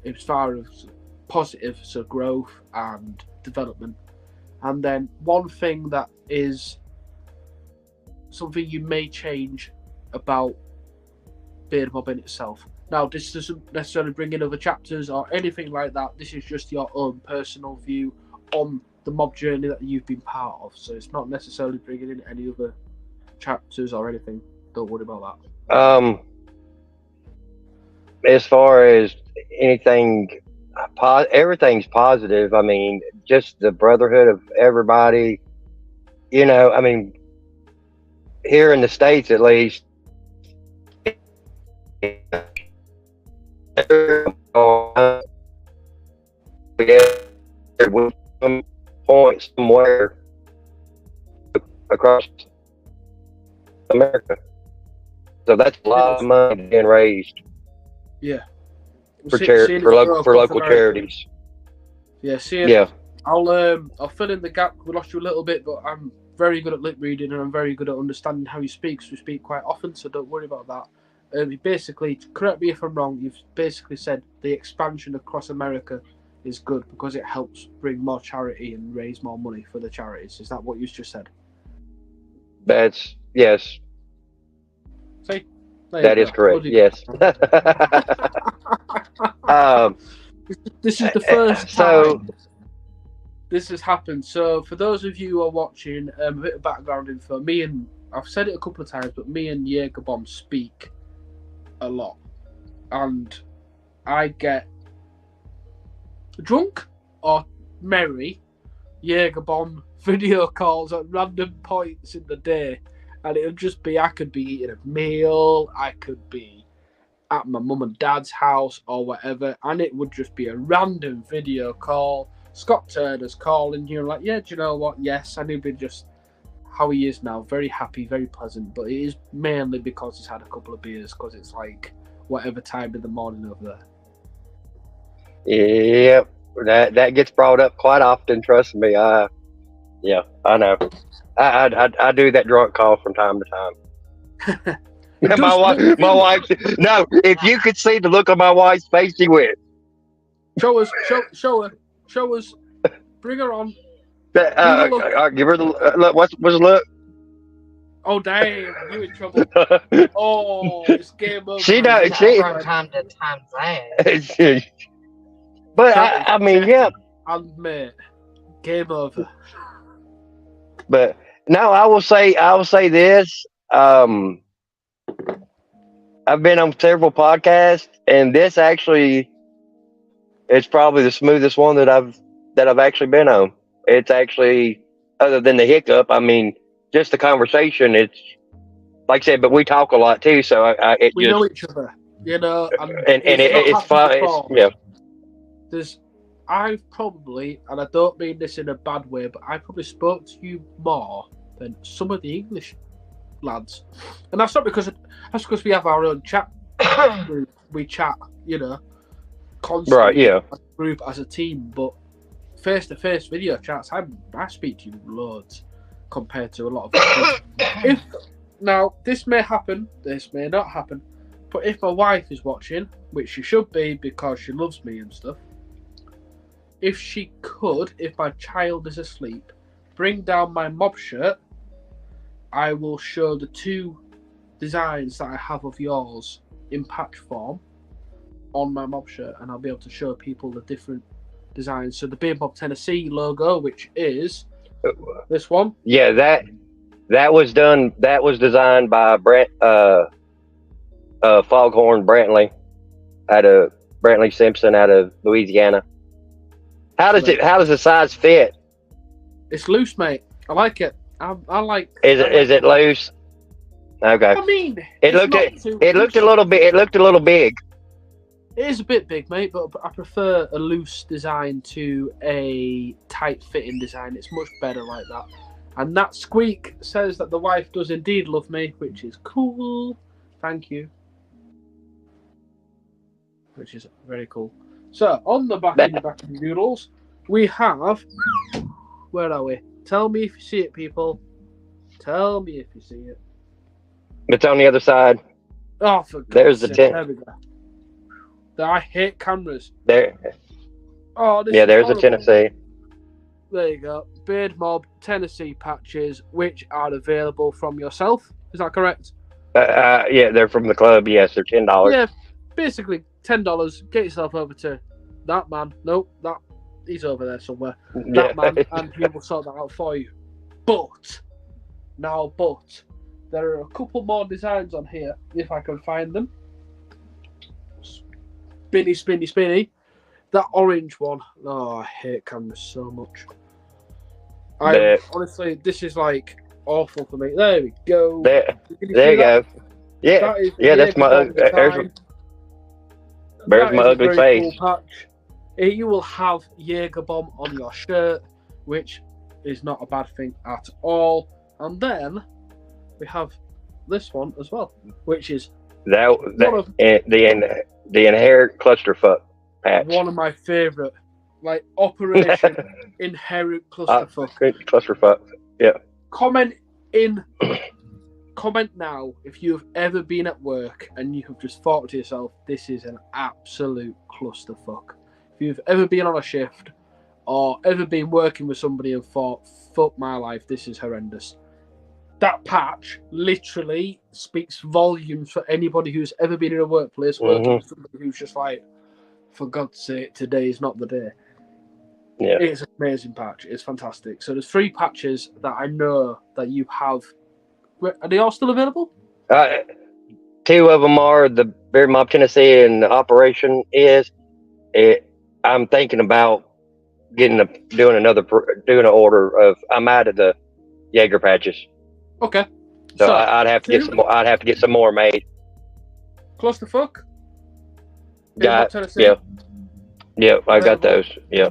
as far as positive, so growth and development, and then 1 thing that is something you may change about Beard Mob in itself? Now, this doesn't necessarily bring in other chapters or anything like that. This is just your own personal view on the mob journey that you've been part of. So it's not necessarily bringing in any other chapters or anything. Don't worry about
that. As far as anything, everything's positive. I mean, just the brotherhood of everybody. You know, I mean, here in the States, at least, point somewhere across America. So that's a lot of money being raised.
Yeah.
For local charities.
Yeah, I'll fill in the gap. We lost you a little bit, but I'm very good at lip reading and I'm very good at understanding how you speak. So we speak quite often, so don't worry about that. Basically, correct me if I'm wrong, you've basically said the expansion across America is good because it helps bring more charity and raise more money for the charities. Is that what you just said?
Yes.
See?
That is correct. Yes.
This is the first time this has happened. So for those of you who are watching, a bit of background info. I've said it a couple of times, but me and Jägerbomb speak a lot. And I get drunk or merry Jägerbomb video calls at random points in the day. And it would just be, I could be eating a meal, I could be at my mum and dad's house or whatever, and it would just be a random video call. Scott Turner's calling you, like, yeah, do you know what? Yes, and he'd be just how he is now, very happy, very pleasant, but it is mainly because he's had a couple of beers, because it's like whatever time in the morning over there.
Yep, that gets brought up quite often, trust me. I know. I do that drunk call from time to time. my wife. No, if you could see the look on my wife's face, she went.
Show us. Bring her on.
Give her the look. What's the look?
Oh damn! You in trouble? Oh, it's game over.
She knows.
From time to time, that.
But I mean, yeah.
And mate, game over.
But no, I will say this. I've been on several podcasts, and this actually is probably the smoothest one that I've actually been on. It's actually, other than the hiccup, I mean, just the conversation. It's like I said, but we talk a lot too, so
we know each other, you know,
and it's fun.
I've probably, and I don't mean this in a bad way, but I probably spoke to you more than some of the English lads, and that's because we have our own chat group. We chat, you know, constantly,
right? Yeah,
as a group as a team, but face-to-face video chats, I speak to you loads compared to a lot of now this may happen, this may not happen, but if my wife is watching, which she should be because she loves me and stuff, if she could, if my child is asleep, bring down my mob shirt, I will show the 2 designs that I have of yours in patch form on my mob shirt, and I'll be able to show people the different designs. So the Beard Mob Tennessee logo, which is this one.
Yeah, that was designed by Foghorn Brantley Brantley Simpson out of Louisiana. How does the size fit?
It's loose, mate. I like it. I like.
Is it loose? Okay.
I mean,
it looked a little bit. It looked a little big.
It is a bit big, mate, but I prefer a loose design to a tight-fitting design. It's much better like that. And that squeak says that the wife does indeed love me, which is cool. Thank you. Which is very cool. So, on the back of the noodles, we have... Where are we? Tell me if you see it, people. Tell me if you see it.
It's on the other side.
Oh, for
There's the
God's sake.
tin.
There we go. I hate cameras.
There.
Oh, this
Yeah,
is
there's
horrible.
a Tennessee.
There you go. Beard Mob Tennessee patches, which are available from yourself. Is that correct?
Yeah, they're from the club. Yes, they're $10.
Yeah, basically $10. Get yourself over to that man. Nope, he's over there somewhere. That man, and he will sort that out for you. But there are a couple more designs on here if I can find them. Spinny. That orange one. Oh, I hate cameras so much. Honestly, this is like awful for me. There we go.
There you go. Yeah, that's my. There's my ugly face.
Cool patch. You will have Jaeger bomb on your shirt, which is not a bad thing at all. And then we have this one as well, which is
the inherent clusterfuck patch.
One of my favourite, like Operation Inherent Clusterfuck.
Clusterfuck, yeah.
Comment now if you've ever been at work and you have just thought to yourself, this is an absolute clusterfuck. If you've ever been on a shift or ever been working with somebody and thought, fuck my life, this is horrendous. That patch literally speaks volumes for anybody who's ever been in a workplace working with somebody who's just like, for God's sake, today is not the day.
Yeah.
It's an amazing patch. It's fantastic. So there's 3 patches that I know that you have. Are they all still available?
2 of them are the Beard Mob Tennessee, and the operation is. I'm thinking about doing an order of. I'm out of the Jaeger patches.
Okay.
So I'd have to get some more. I'd have to get some more made.
Clusterfuck.
Yeah. I got those. Yeah,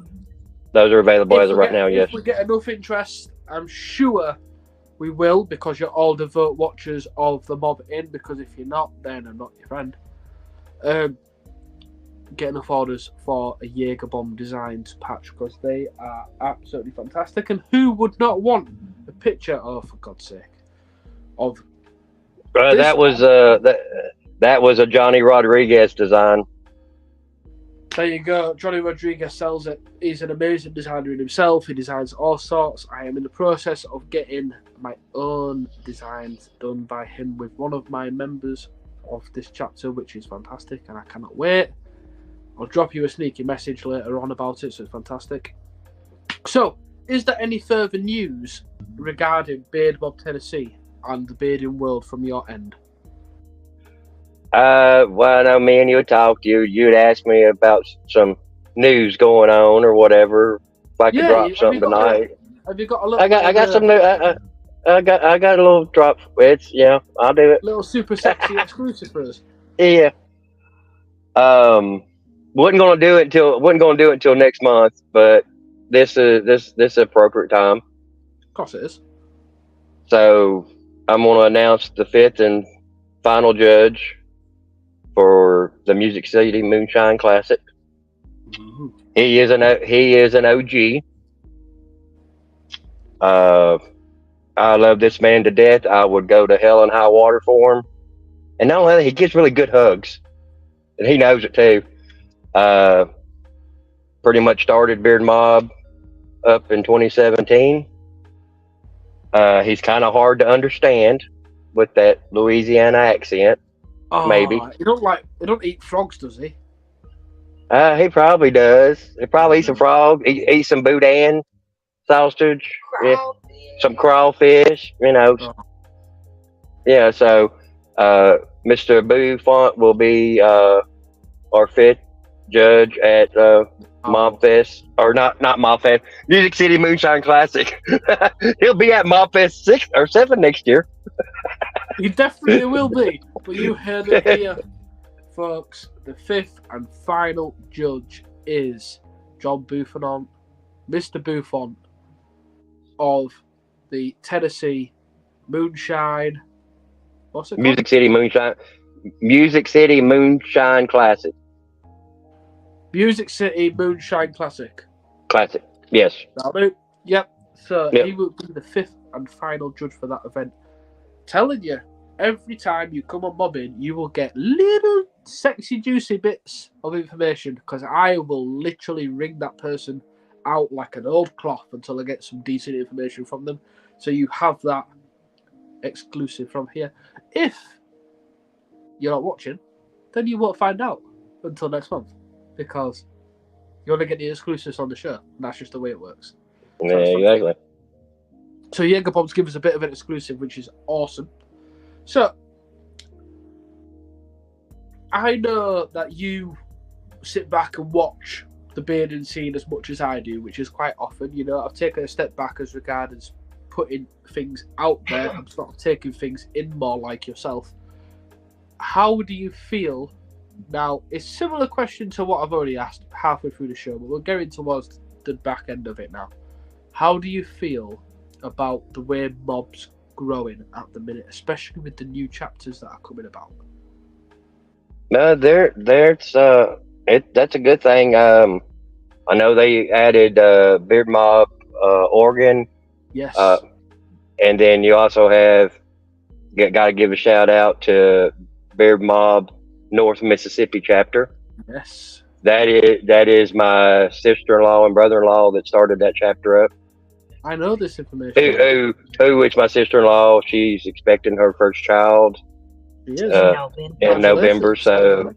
those are available as of right now. Yes.
If we get enough interest, I'm sure we will, because you're all devout watchers of the Mobb Inn. Because if you're not, then I'm not your friend. Get enough orders for a Jaeger bomb designed patch, because they are absolutely fantastic. And who would not want a picture? Oh, for God's sake! Of
that was a Johnny Rodriguez design.
There you go. Johnny Rodriguez sells it. He's an amazing designer in himself. He designs all sorts. I am in the process of getting my own designs done by him with one of my members of this chapter, which is fantastic, and I cannot wait. I'll drop you a sneaky message later on about it, so it's fantastic. So, is there any further news regarding Beard Mob Tennessee and the bearding world from your end?
Well, no, me and you talked. You'd ask me about some news going on or whatever. If I could drop something tonight.
Have you got a little?
I got some new. I got a little drop. I'll do it.
Little super sexy exclusive for us.
Yeah. Wasn't gonna do it until next month, but this is appropriate time.
Of course it is.
So I'm gonna announce the 5th and final judge for the Music City Moonshine Classic. Mm-hmm. He is an OG. I love this man to death. I would go to hell and high water for him. And not only that, he gives really good hugs, and he knows it too. Pretty much started Beard Mob up in 2017. He's kind of hard to understand with that Louisiana accent.
Oh,
maybe.
He don't eat frogs, does he?
He probably does. He probably eats some frog. He eats some boudin sausage. Yeah, some crawfish.
Oh.
Yeah. So, Mr. Boo Font will be our 5th judge at Mob Fest, or not Mob Fest, Music City Moonshine Classic. He'll be at Mob Fest 6 or 7 next year.
He definitely will be. But you heard it here, folks. the fifth and final judge is John Buffon, Mr. Buffon of the Tennessee Moonshine. What's it called?
Music City Moonshine Classic.
Music City Moonshine Classic.
Classic. Yes.
That'll do. Yep. So
Yep.
he will be the fifth and final judge for that event. Telling you, every time you come on Mobb Inn, you will get little sexy, juicy bits of information because I will literally wring that person out like an old cloth until I get some decent information from them. So you have that exclusive from here. If you're not watching, then you won't find out until next month because you only get the exclusives on the show. And that's just the way it works.
Yeah, exactly.
So Jaeger Bombs give us a bit of an exclusive, which is awesome. So I know that you sit back and watch the bearding scene as much as I do, which is quite often. You know, I've taken a step back as regards putting things out there. I'm sort of taking things in more like yourself. How do you feel now? It's a similar question to what I've already asked halfway through the show, but we're getting towards the back end of it now. How do you feel about the way Mobb's growing at the minute, especially with the new chapters that are coming about?
No, that's a good thing. I know they added Beard Mob Oregon.
Yes.
And then you also have got to give a shout out to Beard Mob North Mississippi chapter.
Yes.
That is my sister-in-law and brother-in-law that started that chapter up.
I know this information.
Which my sister-in-law, she's expecting her first child in November. So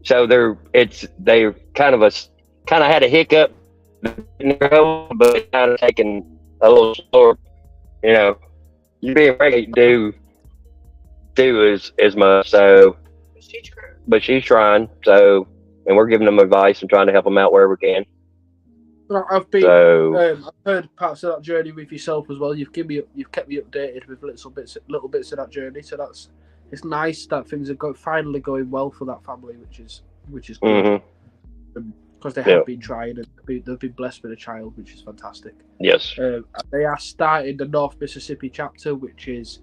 they kind of had a hiccup, but kind of taking a little slower. You know, you being ready to do as much. So, but she's trying. So, and we're giving them advice and trying to help them out where we can.
I've heard parts of that journey with yourself as well. You've kept me updated with little bits of that journey. So it's nice that things are finally going well for that family, which is good. Because they have been trying and they've been blessed with a child, which is fantastic.
Yes.
They are starting the North Mississippi chapter, which is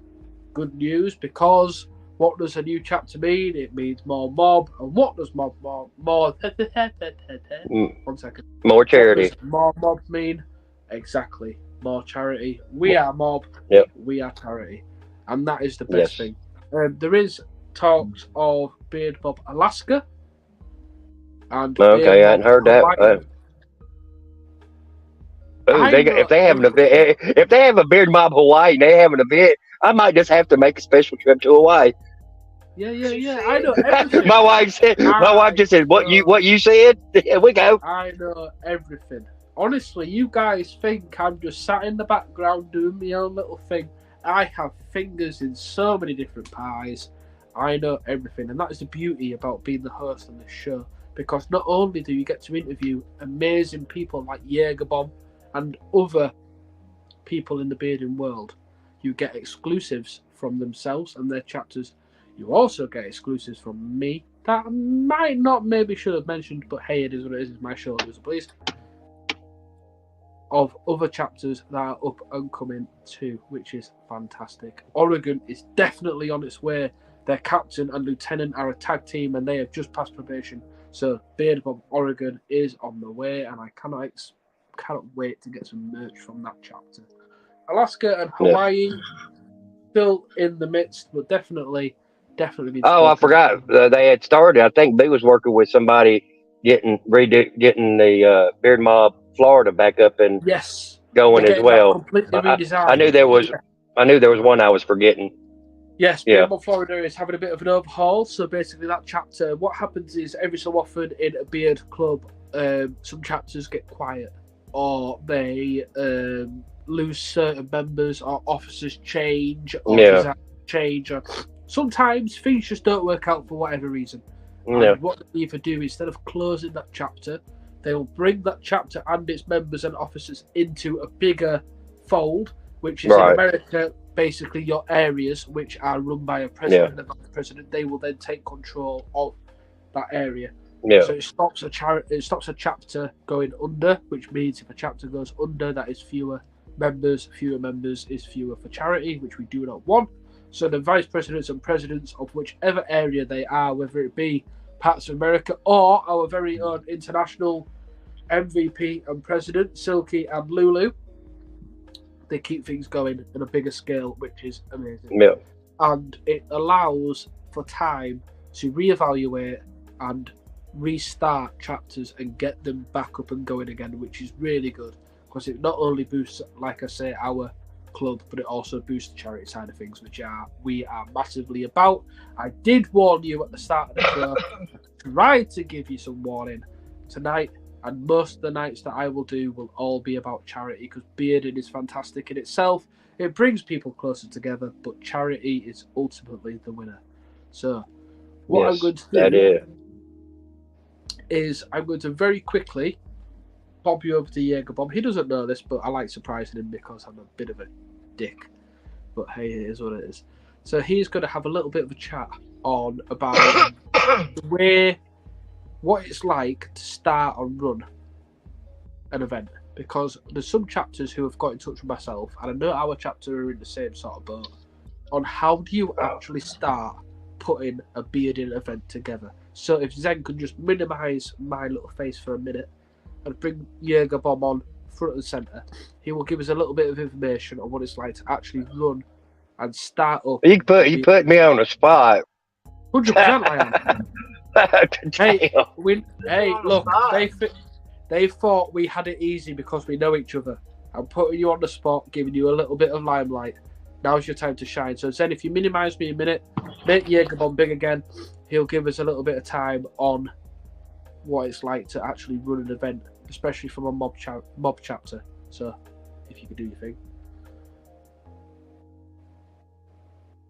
good news because what does a new chapter mean? It means more mob. And what does more? 1 second.
More charity.
What does more mob mean? Exactly. More charity. We are mob.
Yep.
We are charity. And that is the best thing. There is talks of Beard Mob Alaska. And
okay, I hadn't heard that. If they have an event, if they have a Beard Mob Hawaii and they have an event, I might just have to make a special trip to Hawaii.
Yeah. I know everything.
My wife just said, "What you said?" Here we go.
I know everything. Honestly, you guys think I'm just sat in the background doing my own little thing. I have fingers in so many different pies. I know everything, and that is the beauty about being the host on this show. Because not only do you get to interview amazing people like Jaegerbomb and other people in the bearding world, you get exclusives from themselves and their chapters. You also get exclusives from me that I might not maybe should have mentioned, but hey, it is what it is. It's my show, please. Of other chapters that are up and coming too, which is fantastic. Oregon is definitely on its way. Their captain and lieutenant are a tag team and they have just passed probation. So Beard Mob Oregon is on the way, and I cannot wait to get some merch from that chapter. Alaska and Hawaii still in the midst, but definitely.
Oh, I forgot they had started. I think B was working with somebody getting the Beard Mob Florida back up and going as well. I knew there was one I was forgetting.
Yes, Beard Mob Florida is having a bit of an overhaul. So basically, that chapter, what happens is every so often in a beard club, some chapters get quiet, or they lose certain members, or officers change, or design change, or sometimes things just don't work out for whatever reason. And what they either do, instead of closing that chapter, they will bring that chapter and its members and officers into a bigger fold, which is in America. Basically, your areas, which are run by a president and vice president, they will then take control of that area.
Yeah.
So it stops a chapter going under, which means if a chapter goes under, that is fewer members. Fewer members is fewer for charity, which we do not want. So the vice presidents and presidents of whichever area they are, whether it be parts of America or our very own international MVP and president, Silky and Lulu, they keep things going on a bigger scale, which is amazing.
Yeah.
And it allows for time to reevaluate and restart chapters and get them back up and going again, which is really good because it not only boosts, like I say, our club, but it also boosts the charity side of things, which we are massively about. I did warn you at the start of the show. I tried to give you some warning tonight, and most of the nights that I will do will all be about charity because bearding is fantastic in itself. It brings people closer together, but charity is ultimately the winner. So what I'm going to do is I'm going to very quickly pop you over to Jaeger Bomb. He doesn't know this, but I like surprising him because I'm a bit of a dick. But hey, it is what it is. So he's going to have a little bit of a chat on about what it's like to start and run an event. Because there's some chapters who have got in touch with myself, and I know our chapter are in the same sort of boat, on how do you actually start putting a bearding event together. So if Zen could just minimise my little face for a minute and bring Jaeger Bomb on front and centre, he will give us a little bit of information on what it's like to actually run and start up.
You put me on the spot.
100% I am. Hey, look, they thought we had it easy because we know each other. I'm putting you on the spot, giving you a little bit of limelight. Now's your time to shine. So Zen, if you minimise me a minute, make Jaeger Bomb big again, he'll give us a little bit of time on what it's like to actually run an event, especially from a mob chapter. So if you could do your thing.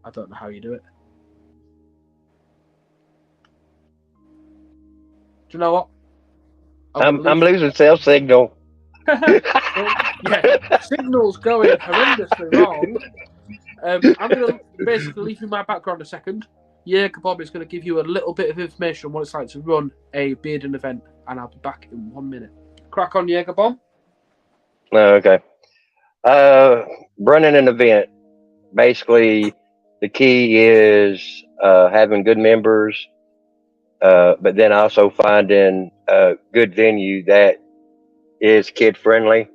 I don't know how you do it. Do you know what?
I'm losing cell signal.
Yeah, signal's going horrendously wrong. I'm going to basically leave you my background a second. Jaeger Bomb is going to give you a little bit of information on what it's like to run a bearding event, and I'll be back in 1 minute. Crack on, Jaeger Bomb.
Okay. Running an event, basically, the key is having good members, but then also finding a good venue that is kid friendly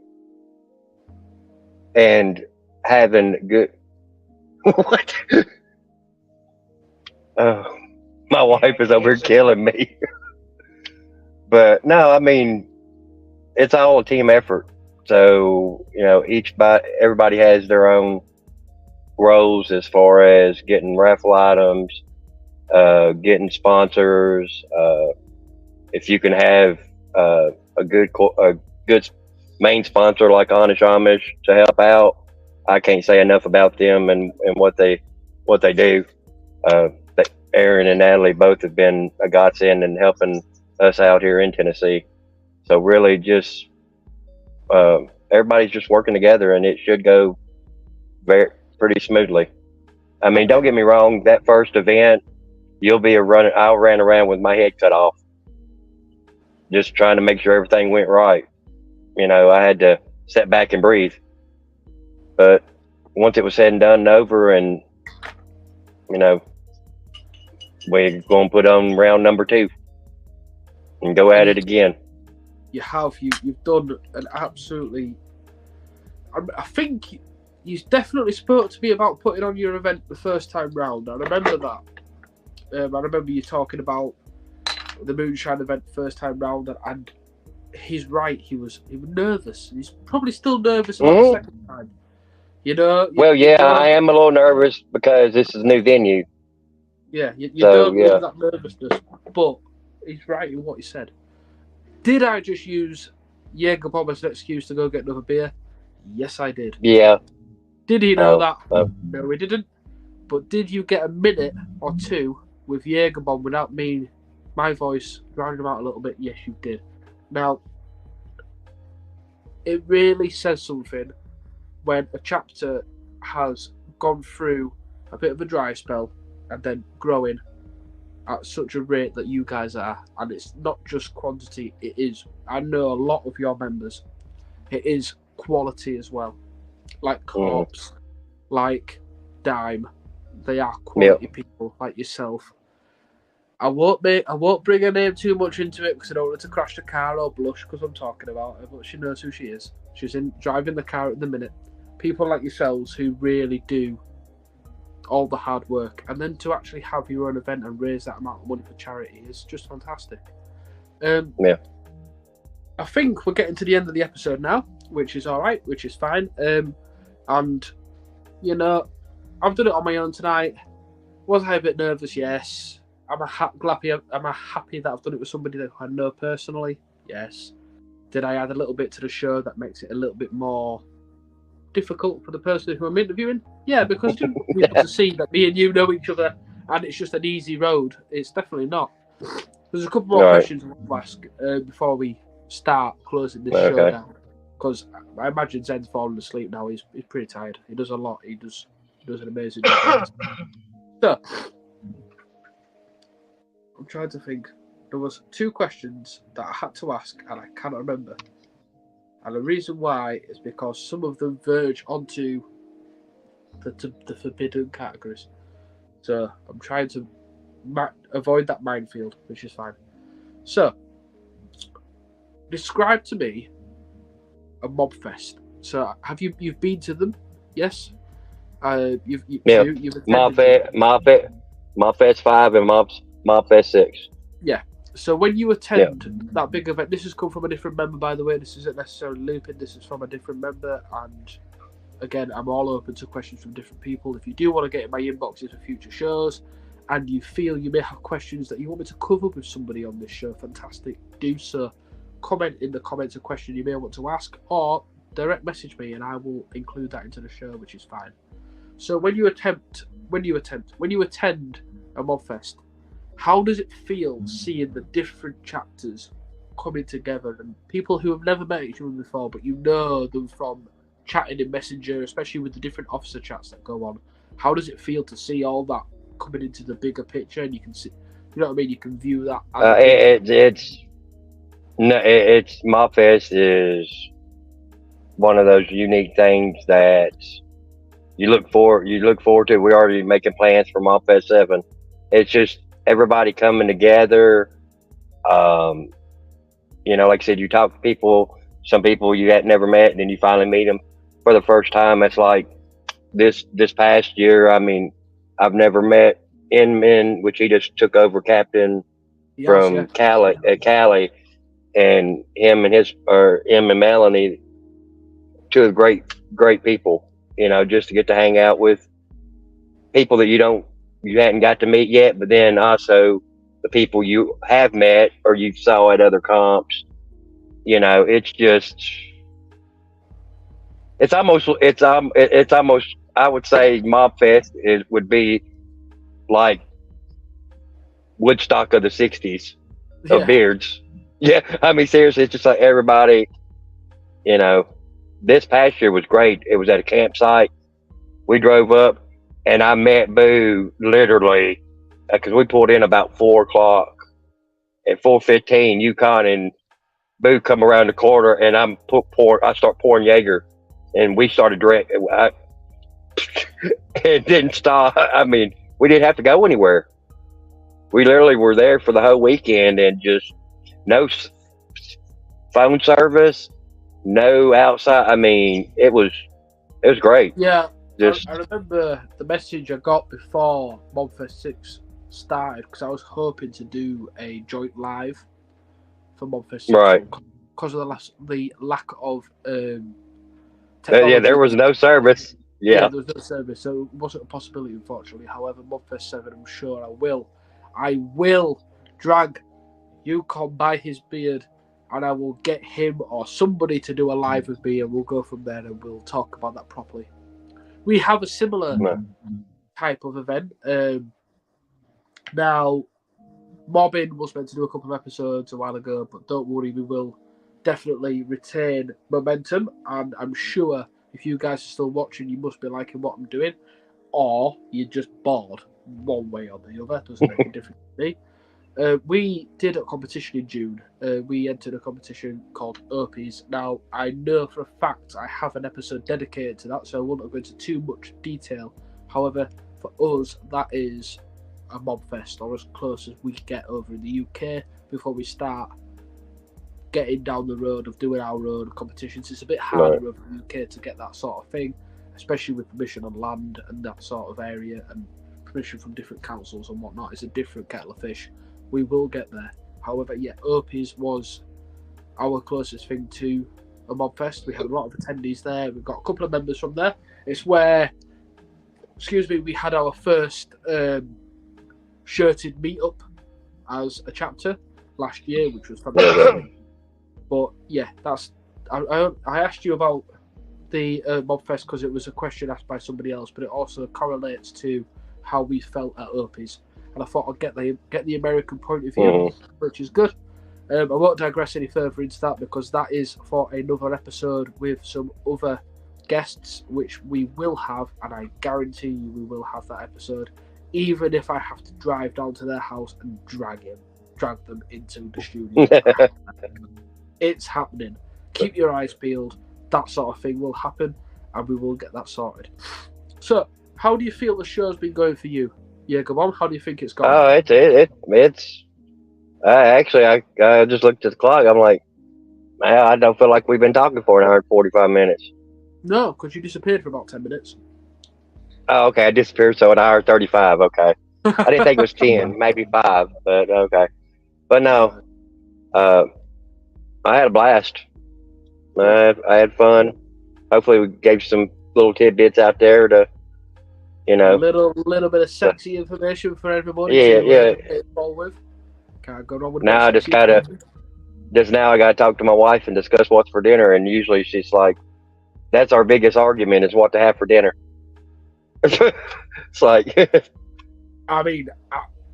and having good. What? My wife is over here killing me. But no, I mean, it's all a team effort. So, everybody has their own roles as far as getting raffle items, getting sponsors. If you can have a good main sponsor like Amish to help out, I can't say enough about them and what they do. Aaron and Natalie both have been a godsend in helping us out here in Tennessee. So really just everybody's just working together, and it should go pretty smoothly. I mean, don't get me wrong, that first event, I ran around with my head cut off, just trying to make sure everything went right. I had to sit back and breathe. But once it was said and done and over, and we're going to put on round number 2 and go at it again.
You've done an absolutely. I think you definitely spoke to me about putting on your event the first time round. I remember that. I remember you talking about the Moonshine event first time round, and he's right. He was nervous. He's probably still nervous about the second time. I am a little nervous because this is a new venue. Yeah, you don't lose that nervousness, but he's right in what he said. Did I just use Jaeger Bomb as an excuse to go get another beer? Yes, I did.
Yeah.
Did he know that? No, he didn't. But did you get a minute or two with Jaeger Bomb without my voice drowning him out a little bit? Yes, you did. Now, it really says something when a chapter has gone through a bit of a dry spell and then growing at such a rate that you guys are, and it's not just quantity, it is, I know a lot of your members, it is quality as well. Like Corpse, like Dime, they are quality people like yourself. I won't bring her name too much into it because I don't want her to crash the car or blush because I'm talking about her, but she knows who she is. She's driving the car at the minute. People like yourselves who really do all the hard work, and then to actually have your own event and raise that amount of money for charity is just fantastic. I think we're getting to the end of the episode now, which is all right, which is fine. And you know, I've done it on my own tonight. Was I a bit nervous? Yes. Am I happy that I've done it with somebody that I know personally? Yes. Did I add a little bit to the show that makes it a little bit more difficult for the person who I'm interviewing? Yeah, because you want people to see that me and you know each other and it's just an easy road. It's definitely not. There's a couple more questions I want to ask before we start closing this show down. Because I imagine Zen's falling asleep now. He's pretty tired. He does a lot. He does an amazing job. So, I'm trying to think. There was 2 questions that I had to ask and I cannot remember. And the reason why is because some of them verge onto the forbidden categories. So I'm trying to avoid that minefield, which is fine. So, describe to me a mob fest. So have you've been to them? Yes. You've
Mob Fest 5 and Mob Fest 6.
Yeah. So when you attend that big event, this has come from a different member, by the way. This isn't necessarily looping. This is from a different member, and again, I'm all open to questions from different people. If you do want to get in my inboxes for future shows, and you feel you may have questions that you want me to cover with somebody on this show, fantastic. Do so. Comment in the comments a question you may want to ask, or direct message me, and I will include that into the show, which is fine. So when you attend a mob fest, how does it feel seeing the different chapters coming together and people who have never met each other before, but you know them from chatting in Messenger, especially with the different officer chats that go on? How does it feel to see all that coming into the bigger picture, and you can see, you know what I mean? You can view that.
It's Mob Fest is one of those unique things that you look forward to. We're already making plans for Mob Fest 7. It's just everybody coming together. Like I said, you talk to people, some people you had never met, and then you finally meet them for the first time. It's like this past year. I mean, I've never met Inman, which he just took over captain from Cali, and him and Melanie, 2 great people. Just to get to hang out with people that you hadn't got to meet yet, but then also the people you have met or you saw at other comps. It's almost I would say Mob Fest would be like Woodstock of the 60s of beards. Yeah, I mean, seriously, it's just like everybody, this past year was great. It was at a campsite. We drove up and I met Boo literally because we pulled in about 4 o'clock. At 4:15, Yukon and Boo come around the corner and I start pouring Jaeger, and we started direct. It didn't stop. I mean, we didn't have to go anywhere. We literally were there for the whole weekend, and just no phone service, no outside. I mean, it was great.
Yeah, I remember the message I got before Mobfest 6 started, because I was hoping to do a joint live for Mobfest 6,
right?
Because of the lack of
yeah, there was no service. Yeah,
there was no service, so it wasn't a possibility, unfortunately. However, Mobfest 7, I'm sure I will drag Yukon by his beard, and I will get him or somebody to do a live with me, and we'll go from there and we'll talk about that properly. We have a similar type of event. Now, Mobb Inn was meant to do a couple of episodes a while ago, but don't worry, we will definitely retain momentum, and I'm sure if you guys are still watching, you must be liking what I'm doing. or you're just bored. One way or the other, doesn't make a difference to me. We did a competition in June. We entered a competition called Opie's. Now, I know for a fact I have an episode dedicated to that, so I won't go into too much detail. However, for us, that is a mob fest, or as close as we get over in the UK before we start getting down the road of doing our own competitions. It's a bit harder over the UK to get that sort of thing, especially with permission on land and that sort of area, and permission from different councils and whatnot. It's a different kettle of fish. We will get there. However, yeah, Opie's was our closest thing to a mob fest. We had a lot of attendees there. We've got a couple of members from there. It's where, we had our first shirted meetup as a chapter last year, which was fantastic. But yeah, that's. I asked you about the mob fest because it was a question asked by somebody else, but it also correlates to how we felt at Opie's. And I thought I'd get the American point of view, which is good. I won't digress any further into that because that is for another episode with some other guests, which we will have, and I guarantee you we will have that episode, even if I have to drive down to their house and drag them into the studio. It's happening. Keep your eyes peeled. That sort of thing will happen, and we will get that sorted. So, how do you feel the show's been going for you? Yeah, go on. How do you think it's gone?
Oh, it's. I just looked at the clock. I'm like, man, I don't feel like we've been talking for an hour and 45 minutes.
No, because you disappeared for about 10 minutes.
Oh, okay. I disappeared, so an hour 35. Okay. I didn't think it was 10, maybe 5, but okay. But no, I had a blast. I had fun. Hopefully, we gave some little tidbits out there to,
a little bit of sexy information for everybody.
Yeah.
Get involved with. Can't go wrong with
now. I gotta talk to my wife and discuss what's for dinner, and usually she's like, "That's our biggest argument is what to have for dinner." It's like,
I mean,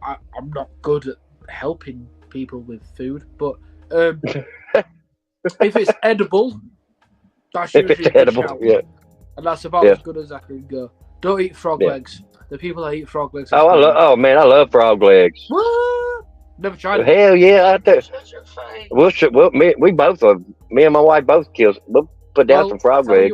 I'm not good at helping people with food, but if it's edible, that's usually edible,
yeah.
And that's about as good as I can go. Don't eat frog legs. The people that eat frog legs.
I love frog legs.
What? Never tried it.
Hell yeah, I do. Me and my wife both we'll put down some frog legs.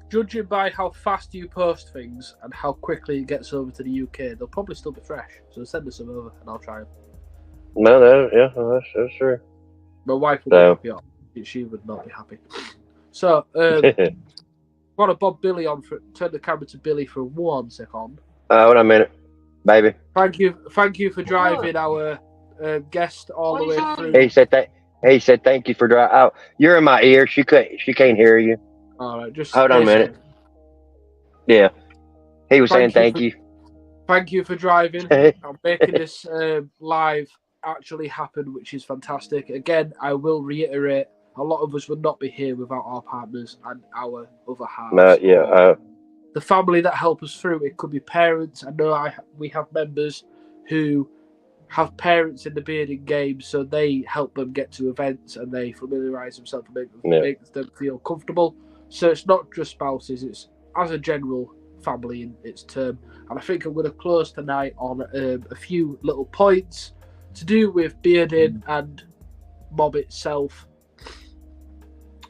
Judging by how fast you post things and how quickly it gets over to the UK, they'll probably still be fresh. So send us some over and I'll try them.
No, that's true.
My wife would be happy. She would not be happy. So, want to bob Billy on turn the camera to Billy for 1 second.
Hold on a minute, baby.
Thank you for driving our guest all the way through.
He said thank you for driving. Oh, you're in my ear. She can't hear you.
All right, just
hold on a minute. Yeah, he was saying thank you.
Thank you for driving. I'm making this live actually happen, which is fantastic. Again, I will reiterate, a lot of us would not be here without our partners and our other halves. The family that help us through. It could be parents. I know we have members who have parents in the bearding game, so they help them get to events and they familiarise themselves and make them feel comfortable. So it's not just spouses, it's as a general family in its term. And I think I'm going to close tonight on a few little points to do with bearding and Mob itself.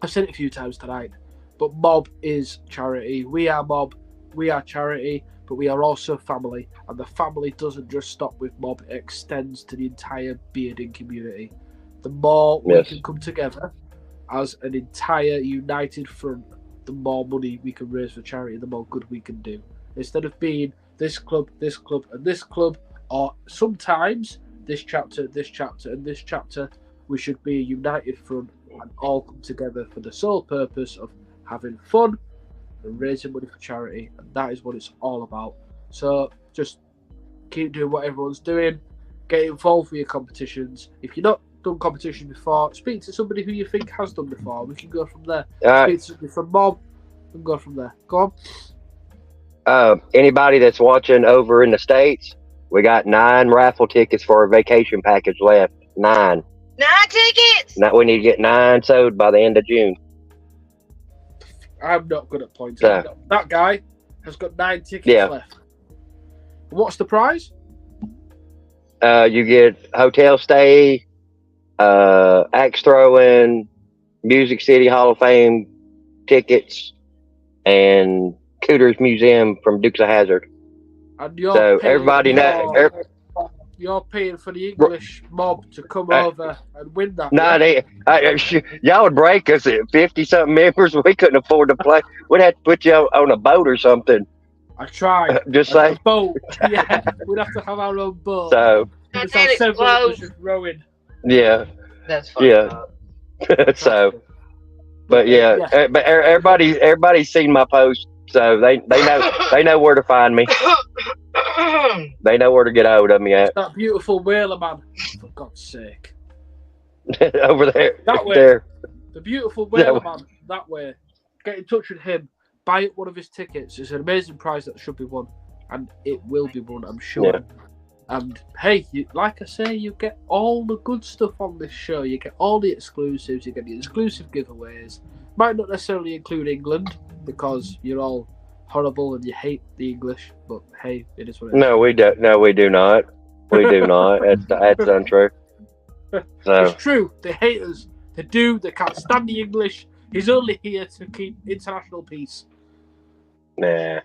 I've said it a few times tonight, but Mob is charity. We are Mob, we are charity, but we are also family. And the family doesn't just stop with Mob, it extends to the entire bearding community. The more we can come together as an entire united front, the more money we can raise for charity, the more good we can do. Instead of being this club, and this club, or sometimes this chapter, and this chapter, we should be a united front and all come together for the sole purpose of having fun and raising money for charity. And that is what it's all about. So just keep doing what everyone's doing. Get involved with your competitions. If you're not done competition before, speak to somebody who you think has done before. We can go from there. Speak to somebody from Mob and go from there. Go
on. Anybody that's watching over in the States, we got 9 raffle tickets for a vacation package left. 9
tickets.
Now we need to get 9 sold by the end of June.
I'm not good at pointing. That guy has got 9 tickets
Yeah.
left. What's the prize?
You get hotel stay, axe throwing, Music City Hall of Fame tickets, and Cooter's Museum from Dukes of Hazzard.
And you're
So
paying,
everybody
you're paying for the English mob to come over and win that.
No, y'all would break us at 50-something members. We couldn't afford to play. We'd have to put you on a boat or something.
I tried.
Just say.
A boat. Yeah, we'd have to have our own boat.
So.
It's our 7 of us just rowing.
Yeah.
That's funny.
Yeah. So. But yeah, but everybody's seen my post, so they know where to find me. They know where to get hold of me at.
That beautiful whaler man, for God's sake.
Over there.
That way.
There.
The beautiful whaler man, that way. Get in touch with him. Buy one of his tickets. It's an amazing prize that should be won, and it will be won, I'm sure.
Yeah.
And hey, like I say, you get all the good stuff on this show. You get all the exclusives. You get the exclusive giveaways. Might not necessarily include England because you're all horrible and you hate the English. But hey, it is what it is.
No, we don't. No, we do not. We do not. That's untrue. So.
It's true. They hate us. They do. They can't stand the English. He's only here to keep international peace.
Nah.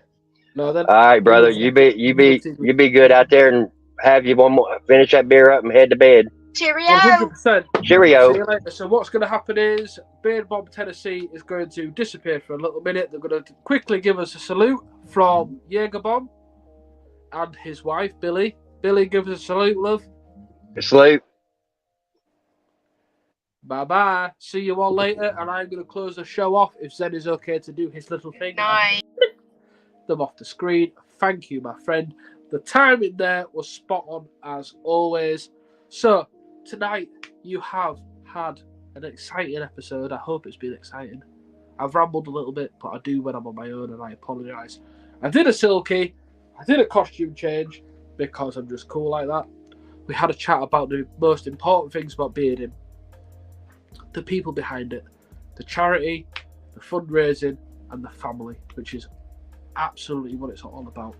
No, then.
All right, brother. You be good out there and have you one more. Finish that beer up and head to bed.
Cheerio.
100%.
Cheerio.
See you later. So what's going to happen is Beard Bob Tennessee is going to disappear for a little minute. They're going to quickly give us a salute from Jaeger Bomb and his wife Billy. Billy, give us a salute, love.
Salute.
Bye bye. See you all later, and I'm going to close the show off if Zen is okay to do his little thing.
Nice.
Them off the screen. Thank you, my friend. The timing there was spot on as always. So tonight you have had an exciting episode. I hope it's been exciting. I've rambled a little bit, but I do when I'm on my own, and I apologise. I did a silky. I did a costume change because I'm just cool like that. We had a chat about the most important things about bearding. The people behind it, the charity, the fundraising, and the family, which is absolutely what it's all about.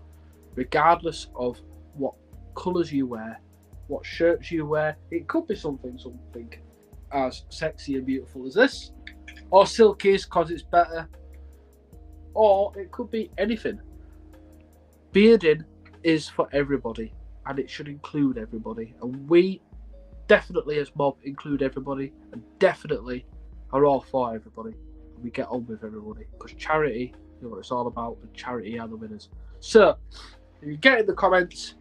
Regardless of what colours you wear, what shirts you wear, it could be something as sexy and beautiful as this, or silkies because it's better, or it could be anything. Bearding is for everybody, and it should include everybody, and we definitely as Mob include everybody, and definitely are all for everybody. We get on with everybody because charity is what it's all about, and charity are the winners. So if you get in the comments,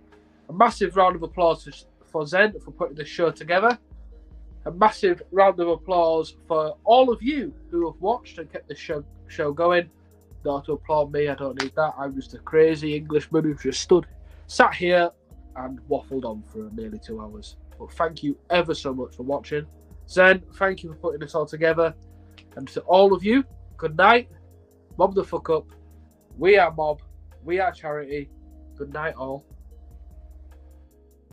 a massive round of applause for Zen for putting this show together. A massive round of applause for all of you who have watched and kept this show going. Not to applaud me, I don't need that. I'm just a crazy Englishman who just sat here and waffled on for nearly 2 hours. But thank you ever so much for watching. Zen, thank you for putting this all together. And to all of you, good night. Mob the fuck up. We are Mob. We are charity. Good night all.